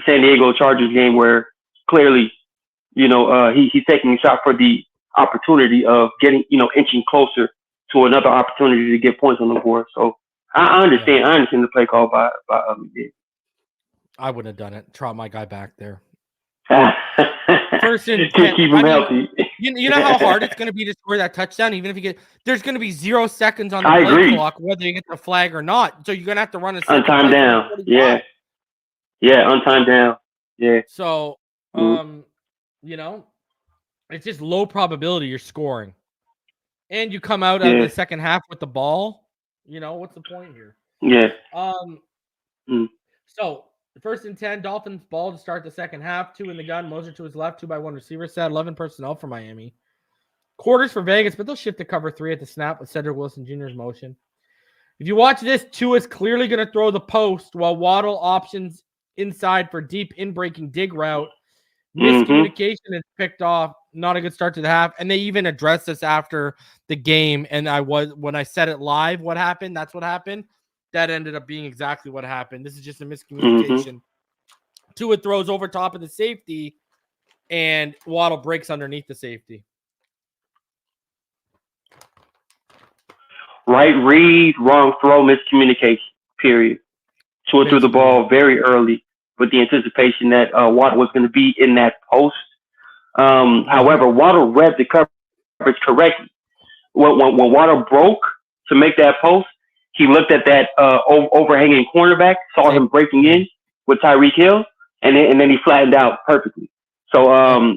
Speaker 2: San Diego Chargers game where clearly, he's taking a shot for the opportunity of getting, inching closer to another opportunity to get points on the board. So I understand. Yeah. I understand the play call by McDaniel.
Speaker 1: I wouldn't have done it. Trot my guy back there.
Speaker 2: First and 10. Keep him healthy.
Speaker 1: You know how hard it's going to be to score that touchdown, even if there's going to be 0 seconds on the play clock, whether you get the flag or not. So you're going to have to run a
Speaker 2: untimed down. Yeah, untimed down. Yeah.
Speaker 1: So, it's just low probability you're scoring, and you come out of the second half with the ball. What's the point here?
Speaker 2: Yeah.
Speaker 1: So first and 10, Dolphins ball to start the second half. 2 in the gun. Moser to his left. 2x1 receiver set. 11 personnel for Miami. Quarters for Vegas, but they'll shift to cover 3 at the snap with Cedric Wilson Jr.'s motion. If you watch this, Tua is clearly going to throw the post while Waddle options inside for deep in-breaking dig route. Miscommunication is picked off. Not a good start to the half. And they even addressed this after the game. And when I said it live, what happened? That's what happened. That ended up being exactly what happened. This is just a miscommunication. Tua throws over top of the safety, and Waddle breaks underneath the safety.
Speaker 2: Right read, wrong throw, miscommunication, period. Tua threw the ball very early with the anticipation that Waddle was going to be in that post. However, Waddle read the coverage correctly. When Waddle broke to make that post, he looked at that overhanging cornerback, saw him breaking in with Tyreek Hill, and then he flattened out perfectly. So,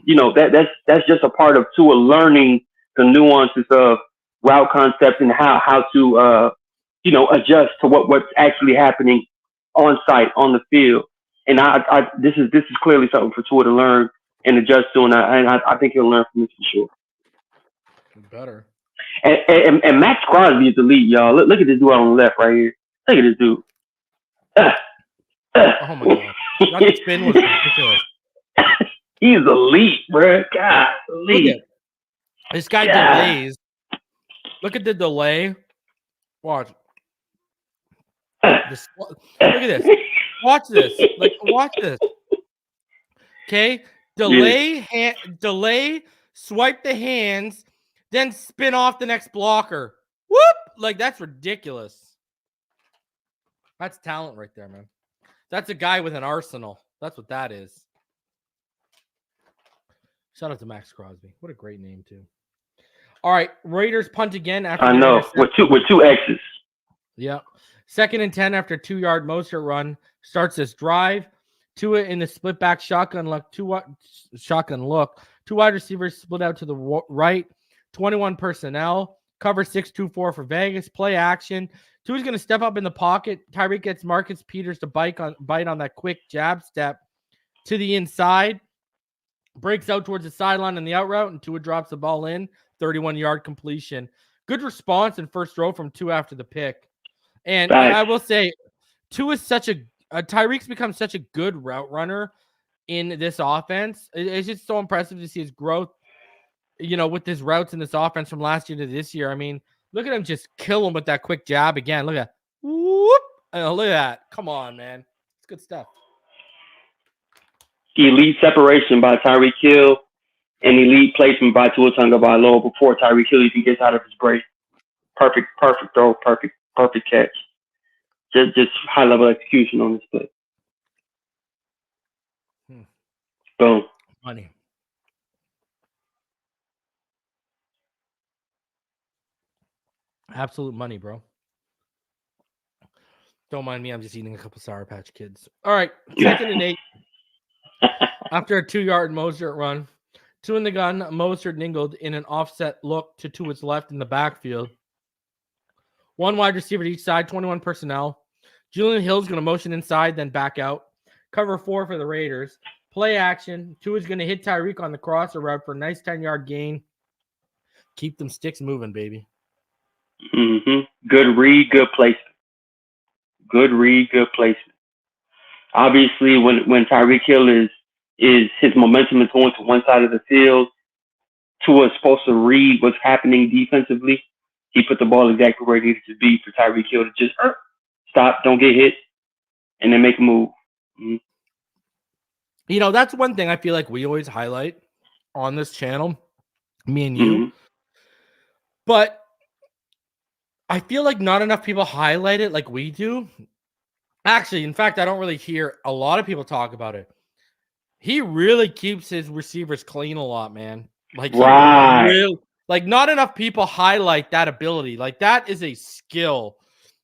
Speaker 2: that's just a part of Tua learning the nuances of route concepts and how to adjust to what's actually happening on site on the field. And this is clearly something for Tua to learn and adjust to, and I think he'll learn from this for sure.
Speaker 1: Better.
Speaker 2: And Max Crosby is elite, y'all. Look at this dude on the left right here. Look at this dude.
Speaker 1: Oh my god! That spin was ridiculous.
Speaker 2: He's elite, bro. God, elite.
Speaker 1: Look at this guy delays. Look at the delay. Watch. Look at this. Watch this. Like, watch this. Okay. Delay, swipe the hands, then spin off the next blocker. Whoop! Like, that's ridiculous. That's talent right there, man. That's a guy with an arsenal. That's what that is. Shout out to Max Crosby. What a great name, too. All right, Raiders punt again after
Speaker 2: I know with two X's.
Speaker 1: Yeah, 2nd and 10 after 2-yard Mostert run starts this drive. Tua in the split back shotgun look. Two wide receivers split out to the right. 21 personnel. Cover 6-2-4 for Vegas. Play action. Tua's going to step up in the pocket. Tyreek gets Marcus Peters to bite on that quick jab step to the inside. Breaks out towards the sideline on the out route, and Tua drops the ball in. 31-yard completion. Good response in first row from Tua after the pick. And I will say, Tua is Tyreek's become such a good route runner in this offense. It's just so impressive to see his growth, with his routes in this offense from last year to this year. I mean, look at him just kill him with that quick jab again. Look at that. Whoop. Look at that. Come on, man. It's good stuff.
Speaker 2: Elite separation by Tyreek Hill and elite placement by Tua Tagovailoa before Tyreek Hill even gets out of his break. Perfect throw, perfect catch. Just high level execution on this play. Boom.
Speaker 1: Money. Absolute money, bro. Don't mind me. I'm just eating a couple Sour Patch Kids. All right. 2nd and 8. After a 2-yard Mostert run. 2 in the gun. Mostert ningled in an offset look to Tua's left in the backfield. 1 wide receiver to each side. 21 personnel. Julian Hill's going to motion inside, then back out. Cover 4 for the Raiders. Play action. Tua's going to hit Tyreek on the crosser route for a nice 10-yard gain. Keep them sticks moving, baby.
Speaker 2: Mm-hmm. Good read, good placement. Good read, good placement. Obviously, when Tyreek Hill is his momentum is going to one side of the field, Tua is supposed to read what's happening defensively. He put the ball exactly where it needed to be for Tyreek Hill to just stop, don't get hit, and then make a move.
Speaker 1: Mm-hmm. That's one thing I feel like we always highlight on this channel, me and you. Mm-hmm. But I feel like not enough people highlight it like we do. Actually, in fact, I don't really hear a lot of people talk about it. He really keeps his receivers clean a lot, man.
Speaker 2: Right.
Speaker 1: Not enough people highlight that ability. Like, that is a skill.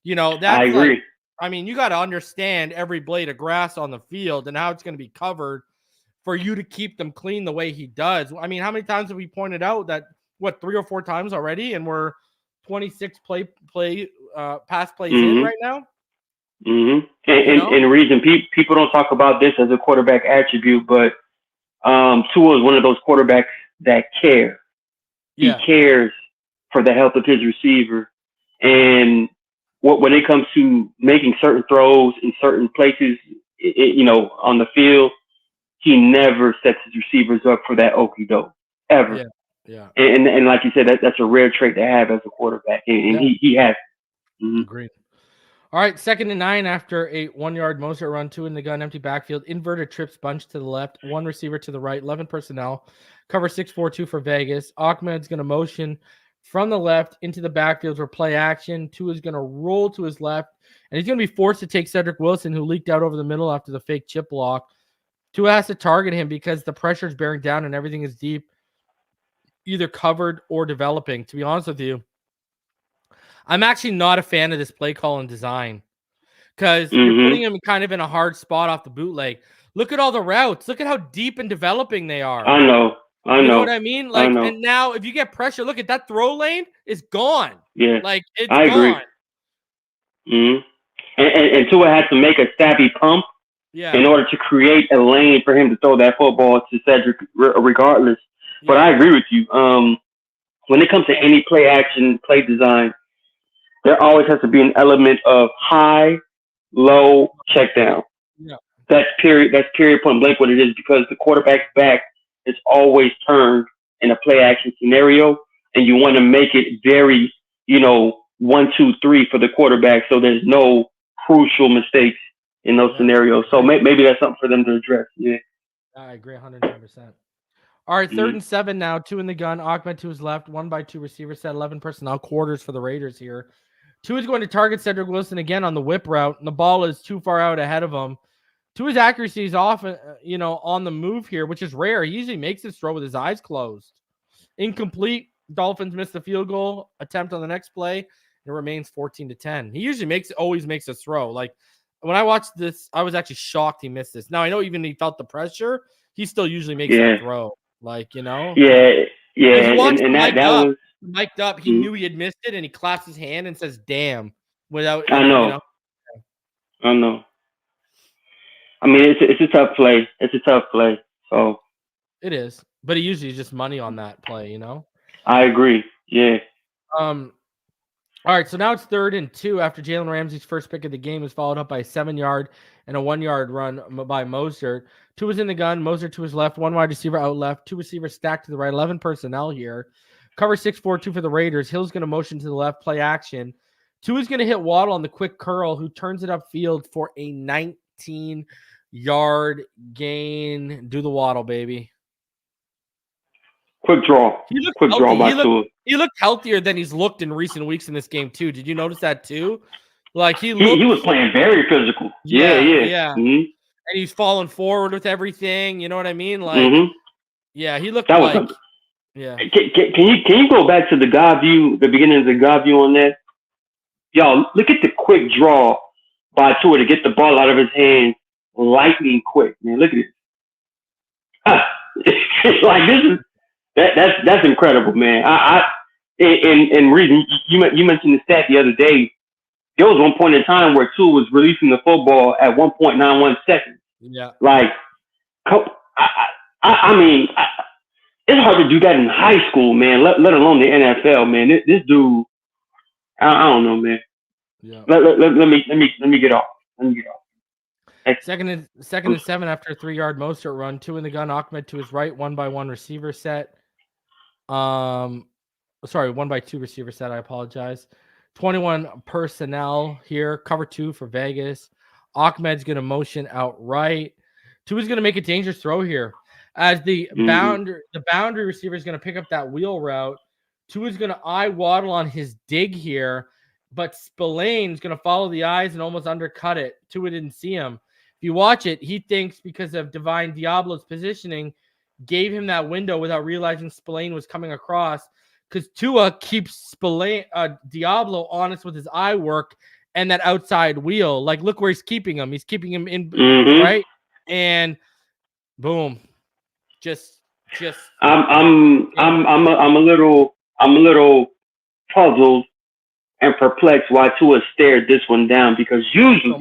Speaker 1: That's
Speaker 2: I agree.
Speaker 1: You got to understand every blade of grass on the field and how it's going to be covered for you to keep them clean the way he does. I mean, how many times have we pointed out that, 3 or 4 times already, and we're 26 pass plays in right now?
Speaker 2: Mm-hmm. And the reason people don't talk about this as a quarterback attribute, but Tua is one of those quarterbacks that care. Yeah. He cares for the health of his receiver. And when it comes to making certain throws in certain places, on the field, he never sets his receivers up for that okie doke, ever.
Speaker 1: Yeah.
Speaker 2: And like you said, that's a rare trait to have as a quarterback. And he has. Mm-hmm.
Speaker 1: Agreed. All right, 2nd and 9 after a 1-yard Mostert run, 2 in the gun, empty backfield, inverted trips bunch to the left, 1 receiver to the right, 11 personnel, cover 6-4-2 for Vegas. Ahmed's going to motion from the left into the backfield for play action. Tua is going to roll to his left, and he's going to be forced to take Cedric Wilson, who leaked out over the middle after the fake chip block. Tua has to target him because the pressure is bearing down and everything is deep, either covered or developing. To be honest with you, I'm actually not a fan of this play call and design because you're putting him kind of in a hard spot off the bootleg. Look at all the routes. Look at how deep and developing they are.
Speaker 2: I know.
Speaker 1: You know what I mean? And now if you get pressure, look at that throw lane is gone.
Speaker 2: Yeah.
Speaker 1: It's
Speaker 2: I agree.
Speaker 1: gone.
Speaker 2: Mm-hmm. And Tua has to make a stabby pump in order to create a lane for him to throw that football to Cedric regardless. Yeah. But I agree with you. When it comes to any play action, play design, there always has to be an element of high, low, check down.
Speaker 1: Yeah.
Speaker 2: that's period point blank what it is, because the quarterback's back is always turned in a play action scenario, and you want to make it very, 1, 2, 3 for the quarterback, so there's no crucial mistakes in those scenarios. So maybe that's something for them to address. Yeah,
Speaker 1: I agree 110%. All right, 3rd and 7 now. 2 in the gun. Ahmed to his left. 1x2 receiver set. 11 personnel, quarters for the Raiders here. 2 is going to target Cedric Wilson again on the whip route, and the ball is too far out ahead of him. 2's accuracy is off, on the move here, which is rare. He usually makes this throw with his eyes closed. Incomplete. Dolphins miss the field goal attempt on the next play. It remains 14-10. He usually always makes a throw. Like, when I watched this, I was actually shocked he missed this. Now, I know even he felt the pressure, he still usually makes that throw. Like,
Speaker 2: Yeah.
Speaker 1: And that was mic'd up. He knew he had missed it, and he claps his hand and says, "Damn!" Without,
Speaker 2: I know. I know. I mean, it's a tough play. It's a tough play. So
Speaker 1: it is, but he usually just money on that play.
Speaker 2: I agree. Yeah.
Speaker 1: All right, so now it's 3rd and 2 after Jalen Ramsey's first pick of the game was followed up by a 7-yard and a 1-yard run by Mostert. 2 is in the gun. Mostert to his left. 1 wide receiver out left. 2 receivers stacked to the right. 11 personnel here. Cover 6-4-2 for the Raiders. Hill's going to motion to the left. Play action. 2 is going to hit Waddle on the quick curl, who turns it upfield for a 19-yard gain. Do the Waddle, baby.
Speaker 2: Quick draw. Quick draw by Tua.
Speaker 1: He looked healthier than he's looked in recent weeks in this game too. Did you notice that too? Like he
Speaker 2: was playing very physical. Yeah.
Speaker 1: Mm-hmm. And he's falling forward with everything. You know what I mean? Like, yeah, he looked like. Yeah.
Speaker 2: Can you go back to the God view, the beginning of the God view on that? Y'all, look at the quick draw by Tua to get the ball out of his hands, lightning quick. Man, look at it. It's like this is. That's incredible, man. And reason you mentioned the stat the other day. There was one point in time where Tua was releasing the football at 1.91 seconds.
Speaker 1: Yeah.
Speaker 2: Like, I mean, it's hard to do that in high school, man. Let alone the NFL, man. This dude, I don't know, man.
Speaker 1: Yeah.
Speaker 2: Let me get off.
Speaker 1: Second and 7 after a 3-yard Mostert run. 2 in the gun. Ahmed to his right. 1x1 receiver set. 1x2 receiver set. I apologize. 21 personnel here. Cover 2 for Vegas. Ahmed's going to motion outright. 2 is going to make a dangerous throw here. As the boundary receiver is going to pick up that wheel route. 2 is going to eye Waddle on his dig here, but Spillane's going to follow the eyes and almost undercut it. 2 didn't see him. If you watch it, he thinks because of Divine Diablo's positioning, gave him that window without realizing Spillane was coming across, because Tua keeps Diablo honest with his eye work and that outside wheel. Like, look where he's keeping him. He's keeping him in right, and boom, just.
Speaker 2: I'm a little puzzled and perplexed why Tua stared this one down, because usually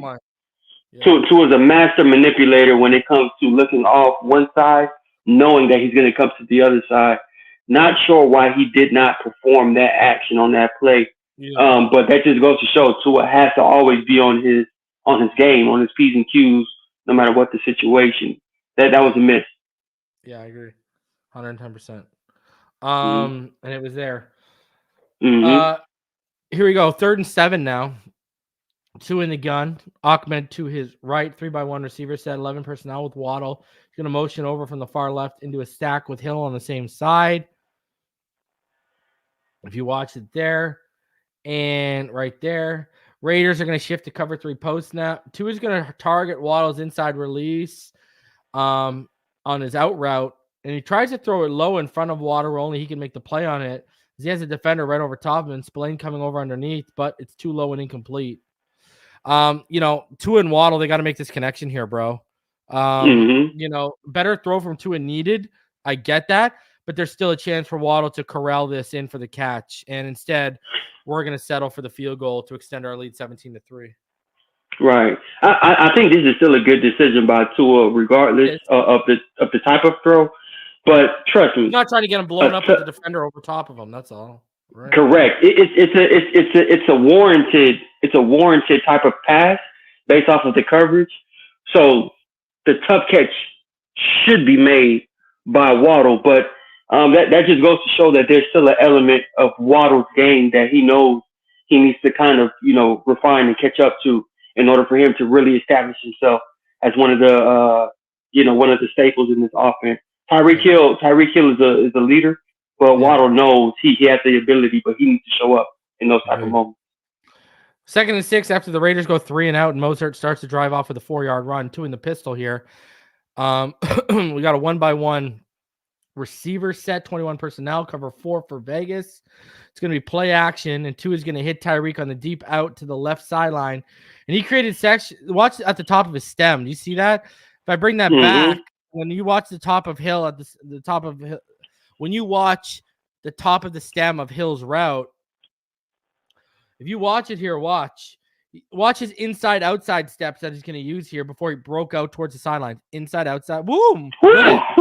Speaker 2: Tua's a master manipulator when it comes to looking off one side, knowing that he's going to come to the other side. Not sure why he did not perform that action on that play. Yeah. But that just goes to show Tua has to always be on his game, on his P's and Q's, no matter what the situation. That was a miss.
Speaker 1: Yeah, I agree. 110%. And it was there.
Speaker 2: Mm-hmm.
Speaker 1: Here we go. 3rd and 7 now. 2 in the gun. Ahmed to his right. 3x1 receiver set. 11 personnel with Waddle. He's going to motion over from the far left into a stack with Hill on the same side. If you watch it there and right there, Raiders are going to shift to cover 3 post snap. 2 is going to target Waddle's inside release on his out route. And he tries to throw it low in front of Waddle where only he can make the play on it. He has a defender right over top of him, Spillane coming over underneath, but it's too low and incomplete. Tua and Waddle, they got to make this connection here, bro. Better throw from Tua needed. I get that, but there's still a chance for Waddle to corral this in for the catch. And instead, we're going to settle for the field goal to extend our lead 17-3.
Speaker 2: Right. I think this is still a good decision by Tua, regardless of the type of throw. But trust me,
Speaker 1: he's not trying to get him blown up with the defender over top of him. That's all. Right?
Speaker 2: Correct. It's a warranted type of pass based off of the coverage. So the tough catch should be made by Waddle, but that just goes to show that there's still an element of Waddle's game that he knows he needs to kind of, refine and catch up to in order for him to really establish himself as one of the staples in this offense. Tyreek Hill is a leader, but Waddle knows he has the ability, but he needs to show up in those type of moments.
Speaker 1: 2nd and 6 after the Raiders go 3 and out, and Mozart starts to drive off with a 4-yard run, 2 in the pistol here. We got a 1-by-1 receiver set, 21 personnel, cover 4 for Vegas. It's going to be play action, and 2 is going to hit Tyreek on the deep out to the left sideline. And he created section. Watch at the top of his stem. Do you see that? If I bring that back, when you watch the top of Hill at the top of Hill, when you watch the top of the stem of Hill's route, if you watch it here, watch his inside-outside steps that he's going to use here before he broke out towards the sideline. Inside, outside. Boom! That's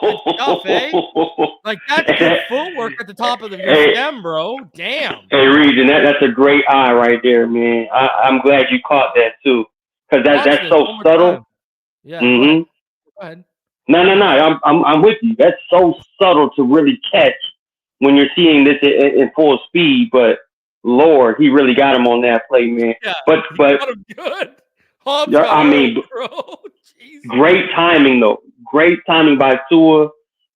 Speaker 1: good stuff, eh? Like, that's good footwork at the top of your stem, bro. Damn.
Speaker 2: Hey, Reed, and that's a great eye right there, man. I'm glad you caught that, too. Because that's so subtle.
Speaker 1: Time. Yeah, go ahead.
Speaker 2: No. I'm with you. That's so subtle to really catch when you're seeing this in full speed, but Lord, he really got him on that play, man. Yeah, but
Speaker 1: got him good. Bro.
Speaker 2: Great timing though. Great timing by Tua.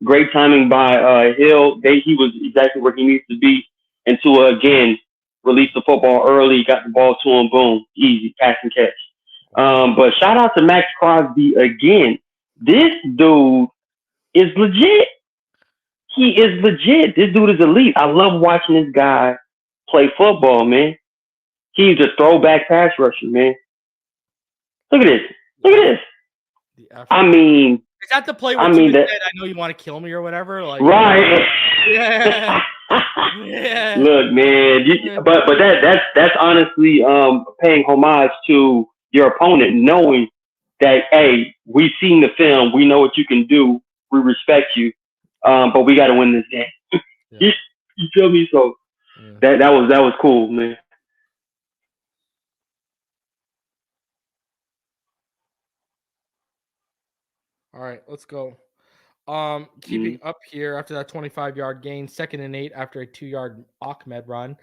Speaker 2: Great timing by Hill. He was exactly where he needs to be. And Tua again released the football early, got the ball to him. Boom, easy pass and catch. But shout out to Max Crosby again. This dude is legit. He is legit. This dude is elite. I love watching this guy play football, man. He's a throwback pass rusher, man. Look at this. I mean,
Speaker 1: is that the play where you said, I know you want to kill me or whatever? Like,
Speaker 2: right.
Speaker 1: Yeah. Yeah.
Speaker 2: Look, man, but that's honestly paying homage to your opponent, knowing that, hey, we've seen the film, we know what you can do, we respect you, but we got to win this game. Yeah. You feel me? So that was cool, man.
Speaker 1: All right, let's go. Keeping up here after that 25-yard gain, 2nd and 8 after a 2-yard Ahmed run.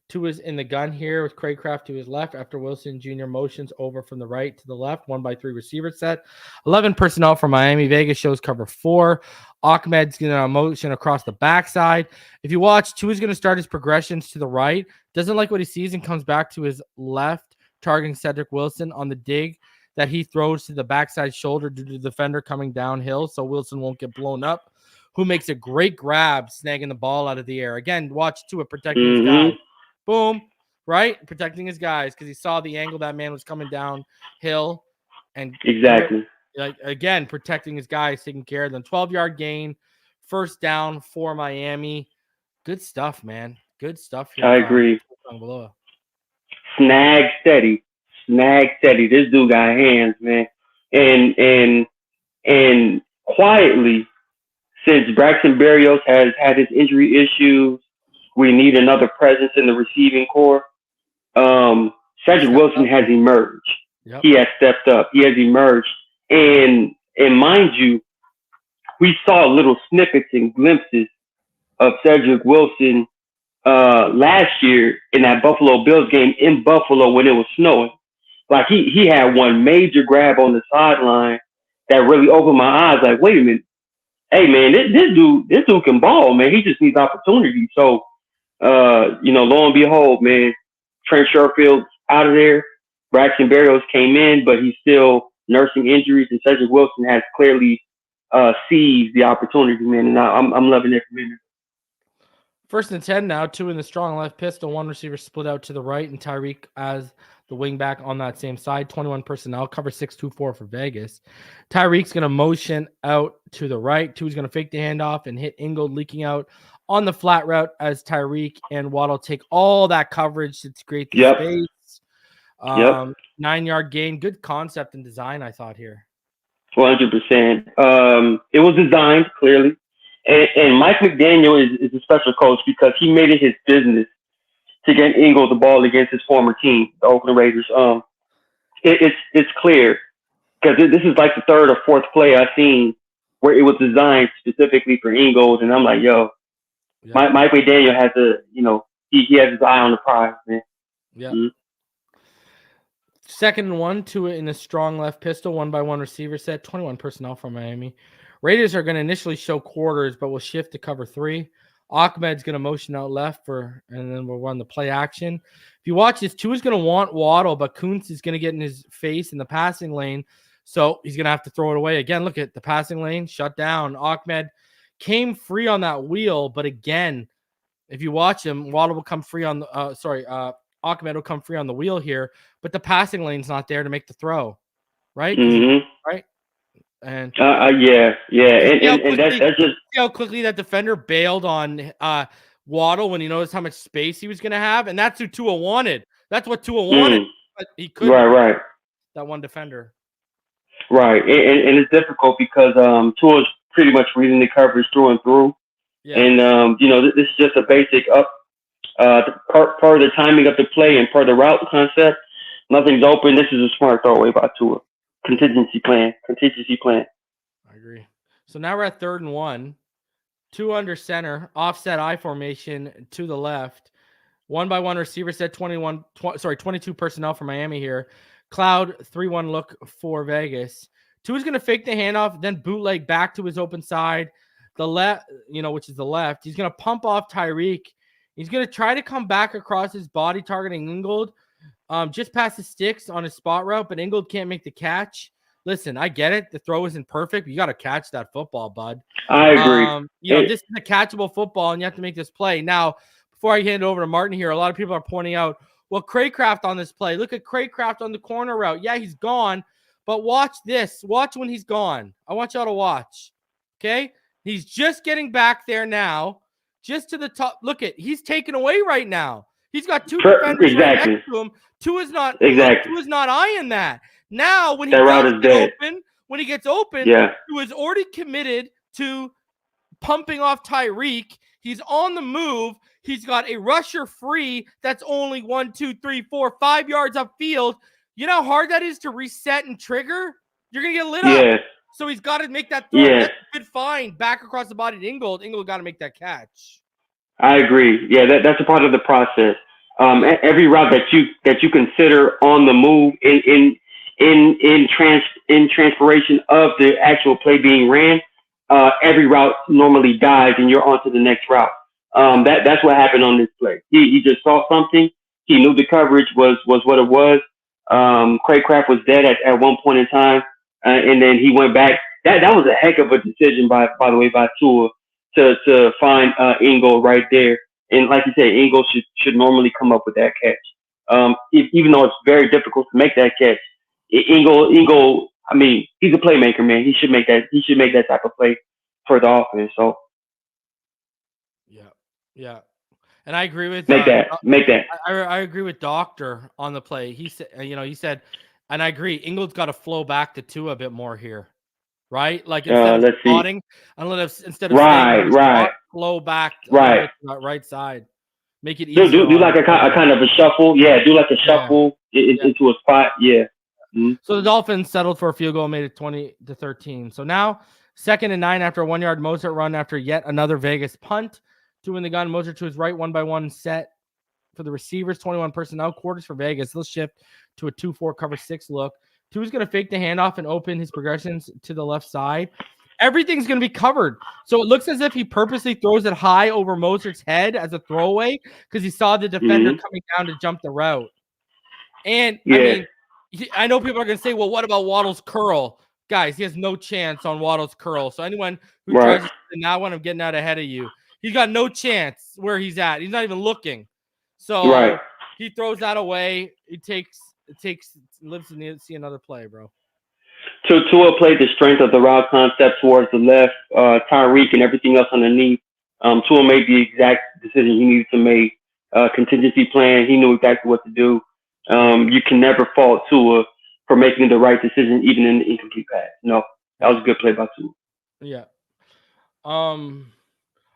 Speaker 1: 2 is in the gun here with Craycraft to his left after Wilson Jr. motions over from the right to the left. 1-by-3 receiver set. 11 personnel from Miami. Vegas shows cover 4. Ahmed's going to motion across the backside. If you watch, 2 is going to start his progressions to the right. Doesn't like what he sees and comes back to his left, targeting Cedric Wilson on the dig that he throws to the backside shoulder due to the defender coming downhill so Wilson won't get blown up, who makes a great grab, snagging the ball out of the air. Again, watch Tua protecting his guys. Boom, right? Protecting his guys because he saw the angle that man was coming downhill. And
Speaker 2: exactly.
Speaker 1: Again, protecting his guys, taking care of them. 12-yard gain, 1st down for Miami. Good stuff, man. Good stuff here.
Speaker 2: I agree. Snag steady. This dude got hands, man. And quietly, since Braxton Berrios has had his injury issues, we need another presence in the receiving core. Cedric Wilson has emerged. Yep. He has stepped up. He has emerged. And mind you, we saw little snippets and glimpses of Cedric Wilson last year in that Buffalo Bills game in Buffalo when it was snowing. Like he had one major grab on the sideline that really opened my eyes. Like, wait a minute, hey man, this dude can ball, man. He just needs opportunity. So, lo and behold, man, Trent Sherfield's out of there. Braxton Berrios came in, but he's still nursing injuries, and Cedric Wilson has clearly seized the opportunity, man. And I'm loving it from him.
Speaker 1: 1st and 10 now. 2 in the strong left pistol. 1 receiver split out to the right, and Tyreek as the wing back on that same side. 21 personnel. Cover 6-2-4 for Vegas. Tyreek's going to motion out to the right. 2 is going to fake the handoff and hit Ingold leaking out on the flat route as Tyreek and Waddle take all that coverage to create the space. 9-yard gain. Good concept and design, I thought, here.
Speaker 2: 100%. It was designed, clearly. And Mike McDaniel is a special coach because he made it his business to get Ingold the ball against his former team, the Oakland Raiders. It's clear because this is like the third or fourth play I've seen where it was designed specifically for Ingold, and I'm like, yo, Mike McDaniel has he has his eye on the prize, man.
Speaker 1: Yeah. Mm-hmm. Second and 1, Tua in a strong left pistol, 1-by-1 receiver set, 21 personnel from Miami. Raiders are going to initially show quarters, but will shift to cover 3. Ahmed's going to motion out left and then we'll run the play action. If you watch this, Tua's going to want Waddle, but Kuntz is going to get in his face in the passing lane, so he's going to have to throw it away. Again, look at the passing lane, shut down. Ahmed came free on that wheel, but again, if you watch him, Waddle will come free on the Ahmed will come free on the wheel here, but the passing lane's not there to make the throw, right?
Speaker 2: Mm-hmm.
Speaker 1: Right? And
Speaker 2: yeah, and that's just
Speaker 1: see how quickly that defender bailed on Waddle when he noticed how much space he was going to have, and that's who Tua wanted. That's what Tua wanted, but he couldn't.
Speaker 2: Right.
Speaker 1: That one defender.
Speaker 2: Right, and it's difficult because Tua's pretty much reading the coverage through and through, and this is just a basic up. Per the timing of the play and per the route concept, nothing's open. This is a smart throwaway by Tua. Contingency plan.
Speaker 1: I agree. So now we're at 3rd and 1. 2 under center, offset I formation to the left. 1-by-1 receiver set, 22 personnel for Miami here. Cloud 3-1 look for Vegas. 2 is going to fake the handoff, then bootleg back to his open side. The left, which is the left. He's going to pump off Tyreek. He's going to try to come back across his body, targeting Ingold, just past the sticks on his spot route, but Ingold can't make the catch. Listen, I get it. The throw isn't perfect, but you got to catch that football, bud.
Speaker 2: I agree.
Speaker 1: This is a catchable football, and you have to make this play. Now, before I hand it over to Martin here, a lot of people are pointing out, well, Craycraft on this play. Look at Craycraft on the corner route. Yeah, he's gone, but watch this. Watch when he's gone. I want y'all to watch, okay? He's just getting back there now. Just to the top. Look at, he's taken away right now. He's got 2 defenders right next to him. Tua's not eyeing that. Now when he gets open, Tua's already committed to pumping off Tyreek. He's on the move. He's got a rusher free that's only 1, 2, 3, 4, 5 yards upfield. You know how hard that is to reset and trigger? You're gonna get lit up. So he's got to make that throw. That's a good find back across the body to Ingold. Ingold got to make that catch.
Speaker 2: I agree. Yeah, that's a part of the process. Every route that you consider on the move in transpiration of the actual play being ran, every route normally dies and you're on to the next route. That's what happened on this play. He just saw something. He knew the coverage was what it was. Craycraft was dead at one point in time. And then he went back. That was a heck of a decision by the way by Tua to find Ingold right there. And like you said, Ingold should normally come up with that catch. Even though it's very difficult to make that catch, Ingold. I mean, he's a playmaker, man. He should make that type of play for the offense. So
Speaker 1: yeah. And I agree with
Speaker 2: make that.
Speaker 1: I agree with Doctor on the play. He said. And I agree. Ingold's got to flow back to Tua a bit more here, right? Like instead of spotting, flow back to that right side. Make it easy.
Speaker 2: Do like a kind of a shuffle. Yeah, do like a shuffle into a spot. Yeah. Mm-hmm.
Speaker 1: So the Dolphins settled for a field goal, made it 20-13. So now 2nd and 9 after a 1-yard Mozart run after yet another Vegas punt. 2 in the gun. Mozart to his right, 1-by-1 set for the receivers, 21 personnel, quarters for Vegas. Let's shift to a 2-4 cover 6 look. 2 is going to fake the handoff and open his progressions to the left side. Everything's going to be covered. So it looks as if he purposely throws it high over Mozart's head as a throwaway because he saw the defender coming down to jump the route. And I know people are going to say, well, what about Waddle's curl? Guys, he has no chance on Waddle's curl. So anyone who tries to now when I'm getting out ahead of you, he's got no chance where he's at. He's not even looking. So he throws that away. Lives to see another play, bro.
Speaker 2: So Tua played the strength of the route concept towards the left, Tyreek and everything else underneath. Tua made the exact decision he needed to make. Contingency plan. He knew exactly what to do. You can never fault Tua for making the right decision, even in the incomplete pass. No, that was a good play by Tua.
Speaker 1: Yeah. All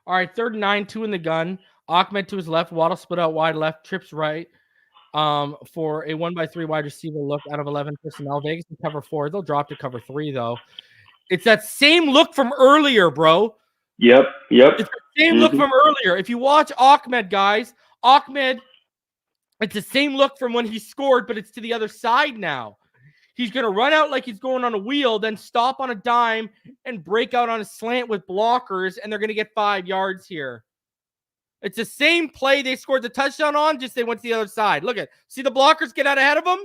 Speaker 1: right, 3rd and 9, 2 in the gun. Ahmed to his left. Waddle split out wide left, trips right. for a 1x3 wide receiver look out of 11 personnel. Vegas can cover 4. They'll drop to cover 3, though. It's that same look from earlier, bro.
Speaker 2: Yep.
Speaker 1: It's the same look from earlier. If you watch Ahmed, guys, Ahmed, it's the same look from when he scored, but it's to the other side now. He's going to run out like he's going on a wheel, then stop on a dime and break out on a slant with blockers, and they're going to get 5 yards here. It's the same play they scored the touchdown on, just they went to the other side. Look at, see the blockers get out ahead of him?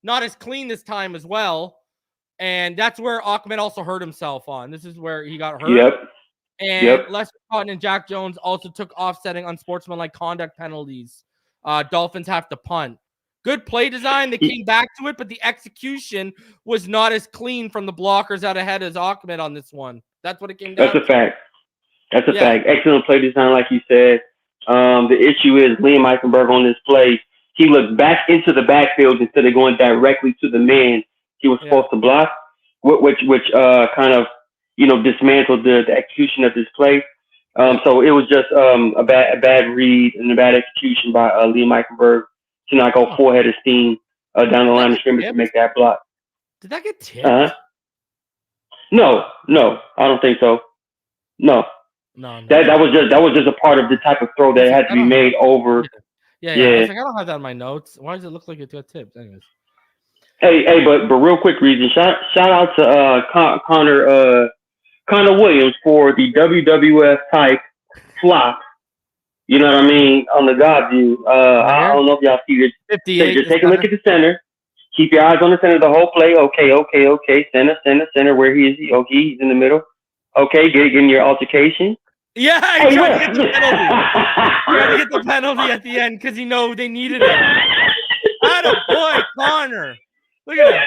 Speaker 1: Not as clean this time as well. And that's where Ahmed also hurt himself on. This is where he got hurt.
Speaker 2: Yep.
Speaker 1: And Lester Cotton and Jack Jones also took offsetting unsportsmanlike conduct penalties. Dolphins have to punt. Good play design. They came back to it, but the execution was not as clean from the blockers out ahead as Ahmed on this one. That's what it came down to.
Speaker 2: That's a fact. That's a fact. Excellent play design, like you said. The issue is Liam Eichenberg on this play. He looked back into the backfield instead of going directly to the man he was supposed to block, which kind of, dismantled the execution of this play. So it was just a bad read and a bad execution by Liam Eichenberg to not go full head of steam down the line of scrimmage to make that block.
Speaker 1: Did that get tipped?
Speaker 2: No, I don't think so. No. That was just a part of the type of throw that had to be made over.
Speaker 1: Yeah. I was like, I don't have that in my notes. Why does it look like it got tipped? Anyways.
Speaker 2: Hey, but real quick reason. Shout out to Connor Williams for the WWF type flop. You know what I mean? On the God view. I don't know if y'all see this.
Speaker 1: 58.
Speaker 2: Just take a look at the center. Keep your eyes on the center the whole play. Okay. Center. Where he is he? Okay, he's in the middle. Okay, getting your altercation.
Speaker 1: Yeah, he tried to get the penalty. He tried to get the penalty at the end because he knew they needed it. Attaboy, Connor. Look at that.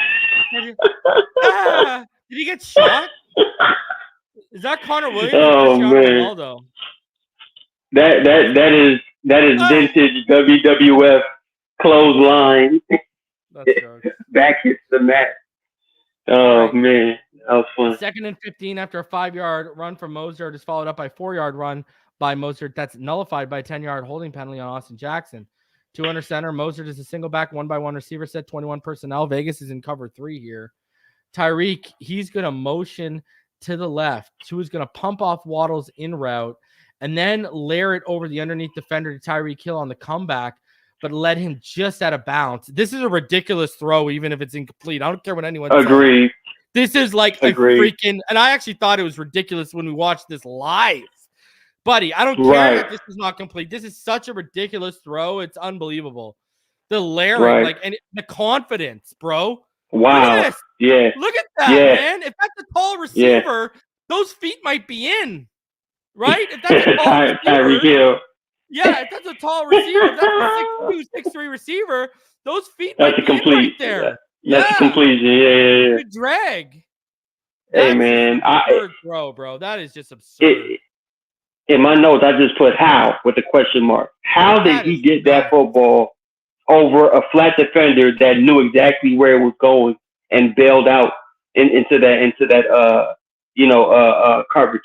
Speaker 1: Did he get shot? Is that Connor Williams?
Speaker 2: Oh man, that is vintage WWF clothesline. Back hits the mat. Oh man, that was fun.
Speaker 1: 2nd and 15 after a 5-yard run from Mostert is followed up by a 4-yard run by Mostert. That's nullified by a 10-yard holding penalty on Austin Jackson. 2 under center. Mostert is a single back, 1x1 receiver set, 21 personnel. Vegas is in cover 3 here. Tyreek, he's going to motion to the left. Tua's going to pump off Waddles in route and then layer it over the underneath defender to Tyreek Hill on the comeback, but let him just out of bounds. This is a ridiculous throw, even if it's incomplete. I don't care what anyone says.
Speaker 2: Agreed.
Speaker 1: This is like a freaking, and I actually thought it was ridiculous when we watched this live. Buddy, I don't care that this is not complete. This is such a ridiculous throw. It's unbelievable. The layering, and the confidence, bro.
Speaker 2: Wow. Look at this. Yeah.
Speaker 1: Look at that, man. If that's a tall receiver, those feet might be in. Right? If that's a tall receiver. If that's a tall receiver, if that's a 6'2", 6'3" receiver, those feet might be in right there.
Speaker 2: That's a completion. Yeah.
Speaker 1: Good drag.
Speaker 2: Hey, man.
Speaker 1: Absurd throw, bro. That is just absurd.
Speaker 2: In my notes, I just put how with a question mark. How did he get that football over a flat defender that knew exactly where it was going and bailed out into that coverage?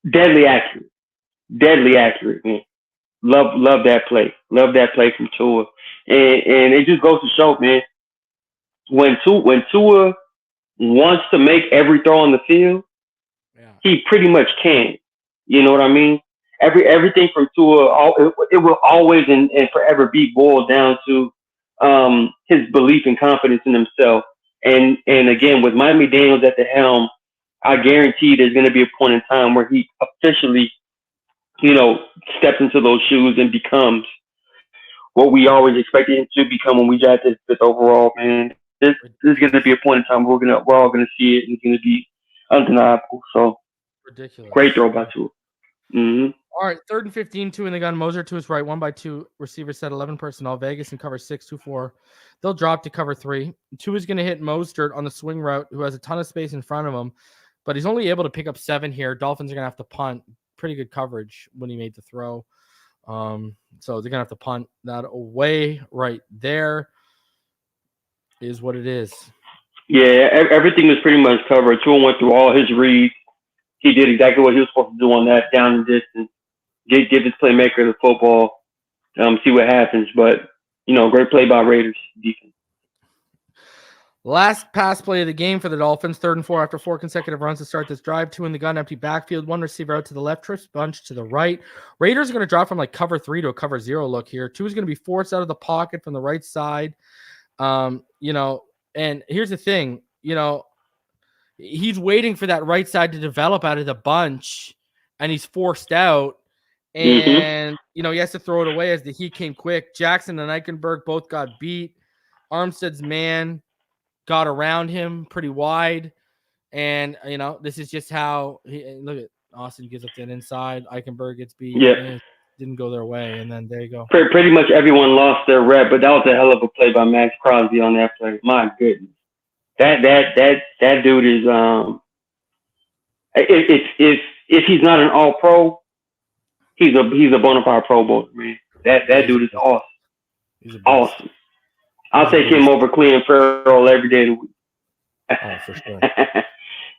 Speaker 2: Deadly accurate, man. Love that play. Love that play from Tua, and it just goes to show, man. When Tua wants to make every throw on the field, he pretty much can. You know what I mean? Everything from Tua, it will always and forever be boiled down to his belief and confidence in himself. And again, with Miami Daniels at the helm, I guarantee there's going to be a point in time where he officially, steps into those shoes and becomes what we always expected him to become when we drafted 5th overall. Man, this is going to be a point in time where we're all going to see it, and it's going to be undeniable. So
Speaker 1: ridiculous.
Speaker 2: Great throw by Tua. Mm-hmm.
Speaker 1: All right, 3rd and 15, 2 in the gun. Moser to his right, 1x2 receiver set, 11 personnel. Vegas in cover 6, 2-4. They'll drop to cover 3. 2 is going to hit Mostert on the swing route, who has a ton of space in front of him, but he's only able to pick up 7 here. Dolphins are going to have to punt. Pretty good coverage when he made the throw. So they're going to have to punt that away right there. Is what it is.
Speaker 2: Yeah, everything was pretty much covered. Tua went through all his reads. He did exactly what he was supposed to do on that down and distance. Give his playmaker the football. See what happens. But great play by Raiders defense.
Speaker 1: Last pass play of the game for the Dolphins. 3rd and 4 after 4 consecutive runs to start this drive. 2 in the gun, empty backfield. 1 receiver out to the left, trips bunch to the right. Raiders are going to drop from like cover 3 to a cover 0 look here. 2 is going to be forced out of the pocket from the right side. And here's the thing, he's waiting for that right side to develop out of the bunch, and he's forced out. And, he has to throw it away as the heat came quick. Jackson and Eichenberg both got beat. Armstead's man got around him pretty wide. And, this is just how look at Austin gives up that inside. Eichenberg gets beat.
Speaker 2: Yeah.
Speaker 1: Didn't go their way. And then there you go.
Speaker 2: Pretty much everyone lost their rep, but that was a hell of a play by Max Crosby on that play. My goodness. That dude is if he's not an all pro, he's a bona fide Pro Bowler, man. That dude is awesome. He's awesome. I'll take him over Cleveland Farrell every day of the week.
Speaker 1: Oh, for sure.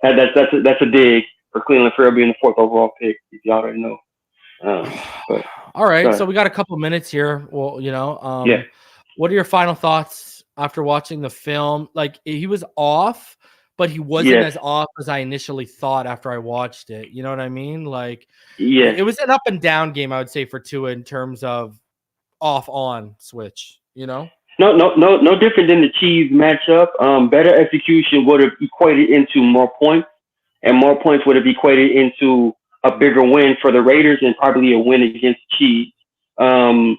Speaker 2: that's a dig for Cleveland Farrell being the 4th overall pick, if you already know. But,
Speaker 1: all right, so we got a couple minutes here. Well, what are your final thoughts after watching the film? Like, he was off, but he wasn't as off as I initially thought after I watched it. You know what I mean? Like, it was an up and down game, I would say, for Tua in terms of off-on switch, No,
Speaker 2: different than the Chiefs matchup. Better execution would have equated into more points, and more points would have equated into a bigger win for the Raiders and probably a win against the Chiefs. And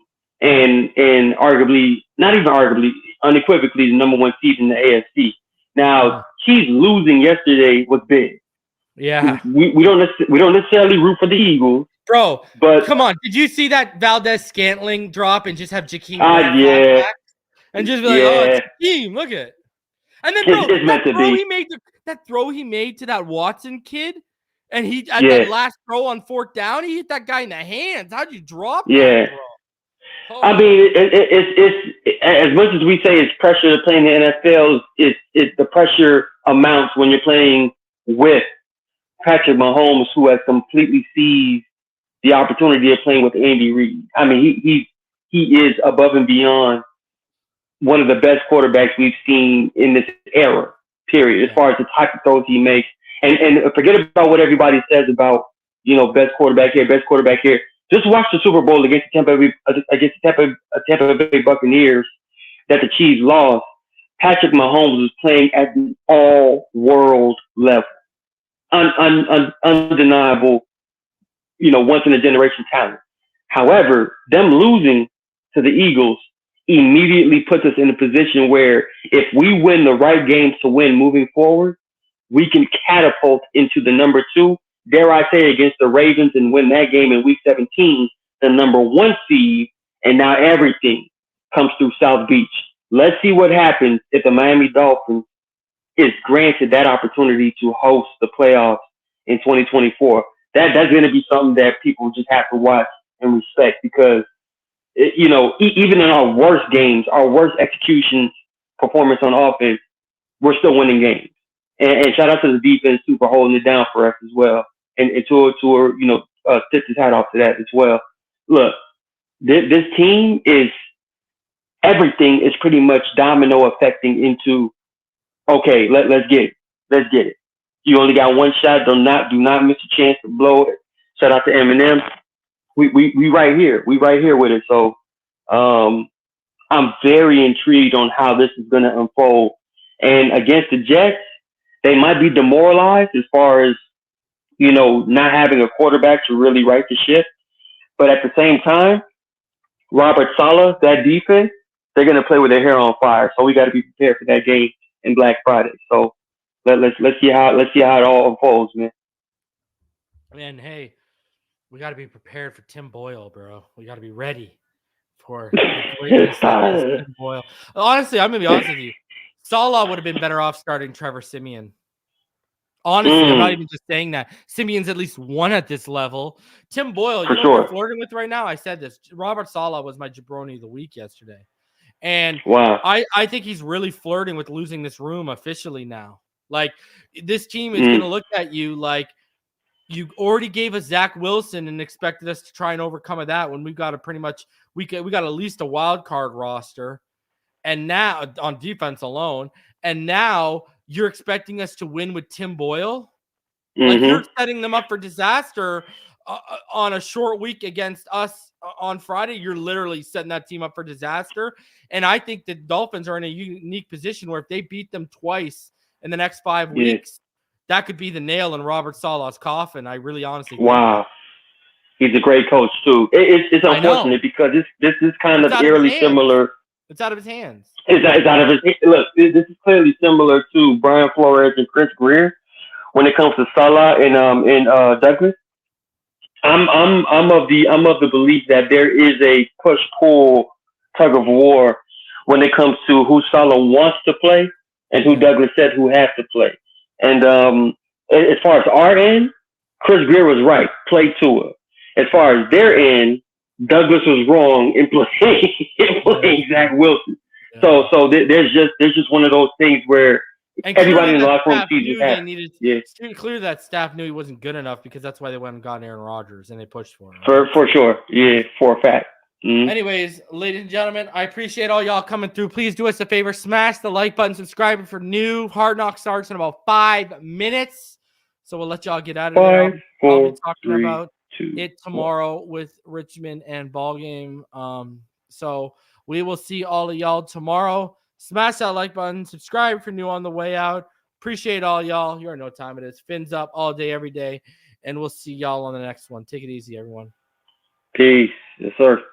Speaker 2: arguably, not even arguably, unequivocally, the number 1 seed in the AFC. Now, Chiefs losing yesterday was big.
Speaker 1: Yeah,
Speaker 2: we don't necessarily root for the Eagles,
Speaker 1: bro.
Speaker 2: But
Speaker 1: come on, did you see that Valdez-Scantling drop and just have Jakeem?
Speaker 2: Back
Speaker 1: and just be like, oh, it's Jakeem, look at it. And then, bro, that throw he made to that Watson kid, and he at that last throw on 4th down, he hit that guy in the hands. How'd you drop that, bro?
Speaker 2: I mean, it's as much as we say it's pressure to play in the NFL. It's the pressure amounts when you're playing with Patrick Mahomes, who has completely seized the opportunity of playing with Andy Reid. I mean, he is above and beyond one of the best quarterbacks we've seen in this era. Period. As far as the type of throws he makes, and forget about what everybody says about best quarterback here, best quarterback here. Just watch the Super Bowl against the Tampa Bay Buccaneers that the Chiefs lost. Patrick Mahomes was playing at the all-world level, undeniable, once-in-a-generation talent. However, them losing to the Eagles immediately puts us in a position where if we win the right games to win moving forward, we can catapult into the number 2. Dare I say, against the Ravens and win that game in Week 17, the number 1 seed, and now everything comes through South Beach. Let's see what happens if the Miami Dolphins is granted that opportunity to host the playoffs in 2024. That's going to be something that people just have to watch and respect because, even in our worst games, our worst execution performance on offense, we're still winning games. And shout out to the defense too for holding it down for us as well. And to tip his hat off to that as well. Look, this team is everything is pretty much domino affecting into. Okay, let's get it. You only got one shot. Do not miss a chance to blow it. Shout out to Eminem. We right here. We right here with it. So, I'm very intrigued on how this is going to unfold. And against the Jets, they might be demoralized as far as, not having a quarterback to really right the ship. But at the same time, Robert Saleh, that defense, they're going to play with their hair on fire. So we got to be prepared for that game in Black Friday. So let's see how it all unfolds, man.
Speaker 1: And hey, we got to be prepared for Tim Boyle, bro. We got to be ready for the greatness that is Tim Boyle. Honestly, I'm going to be honest with you. Saleh would have been better off starting Trevor Siemian. Honestly, I'm not even just saying that. Simeon's at least one at this level. Tim Boyle, what we're flirting with right now? I said this. Robert Saleh was my jabroni of the week yesterday. And
Speaker 2: wow.
Speaker 1: I think he's really flirting with losing this room officially now. Like, this team is going to look at you like, You already gave us Zach Wilson and expected us to try and overcome that when we've got we got at least a wild card roster, and now on defense alone, and now you're expecting us to win with Tim Boyle. Like you're setting them up for disaster on a short week against us on Friday. You're literally setting that team up for disaster. And I think the Dolphins are in a unique position where if they beat them twice in the next 5 weeks, that could be the nail in Robert Saleh's coffin. I really honestly think that.
Speaker 2: He's a great coach too. It's unfortunate because this is kind of eerily similar.
Speaker 1: It's out of his hands.
Speaker 2: It's out of his look. This is clearly similar to Brian Flores and Chris Greer when it comes to Salah and Douglas. I'm of the belief that there is a push pull tug of war when it comes to who Salah wants to play and who Douglas said who has to play. And as far as our end, Chris Greer was right. Play Tua. As far as their end, Douglas was wrong in playing Zach Wilson. Yeah. So there's just one of those things where everybody in the locker room sees it.
Speaker 1: Clearly that staff knew he wasn't good enough because that's why they went and got Aaron Rodgers and they pushed for him.
Speaker 2: Right? For sure. Yeah, for a fact. Mm-hmm.
Speaker 1: Anyways, ladies and gentlemen, I appreciate all y'all coming through. Please do us a favor. Smash the like button. Subscribe for new Hard Knock starts in about 5 minutes. So we'll let y'all get out of there. I'll be talking about it tomorrow with Richmond and ball game. So we will see all of y'all tomorrow. Smash that like button. Subscribe if you're new on the way out. Appreciate all y'all. You already know what time it is. Fins up all day, every day. And we'll see y'all on the next one. Take it easy, everyone.
Speaker 2: Peace. Yes, sir.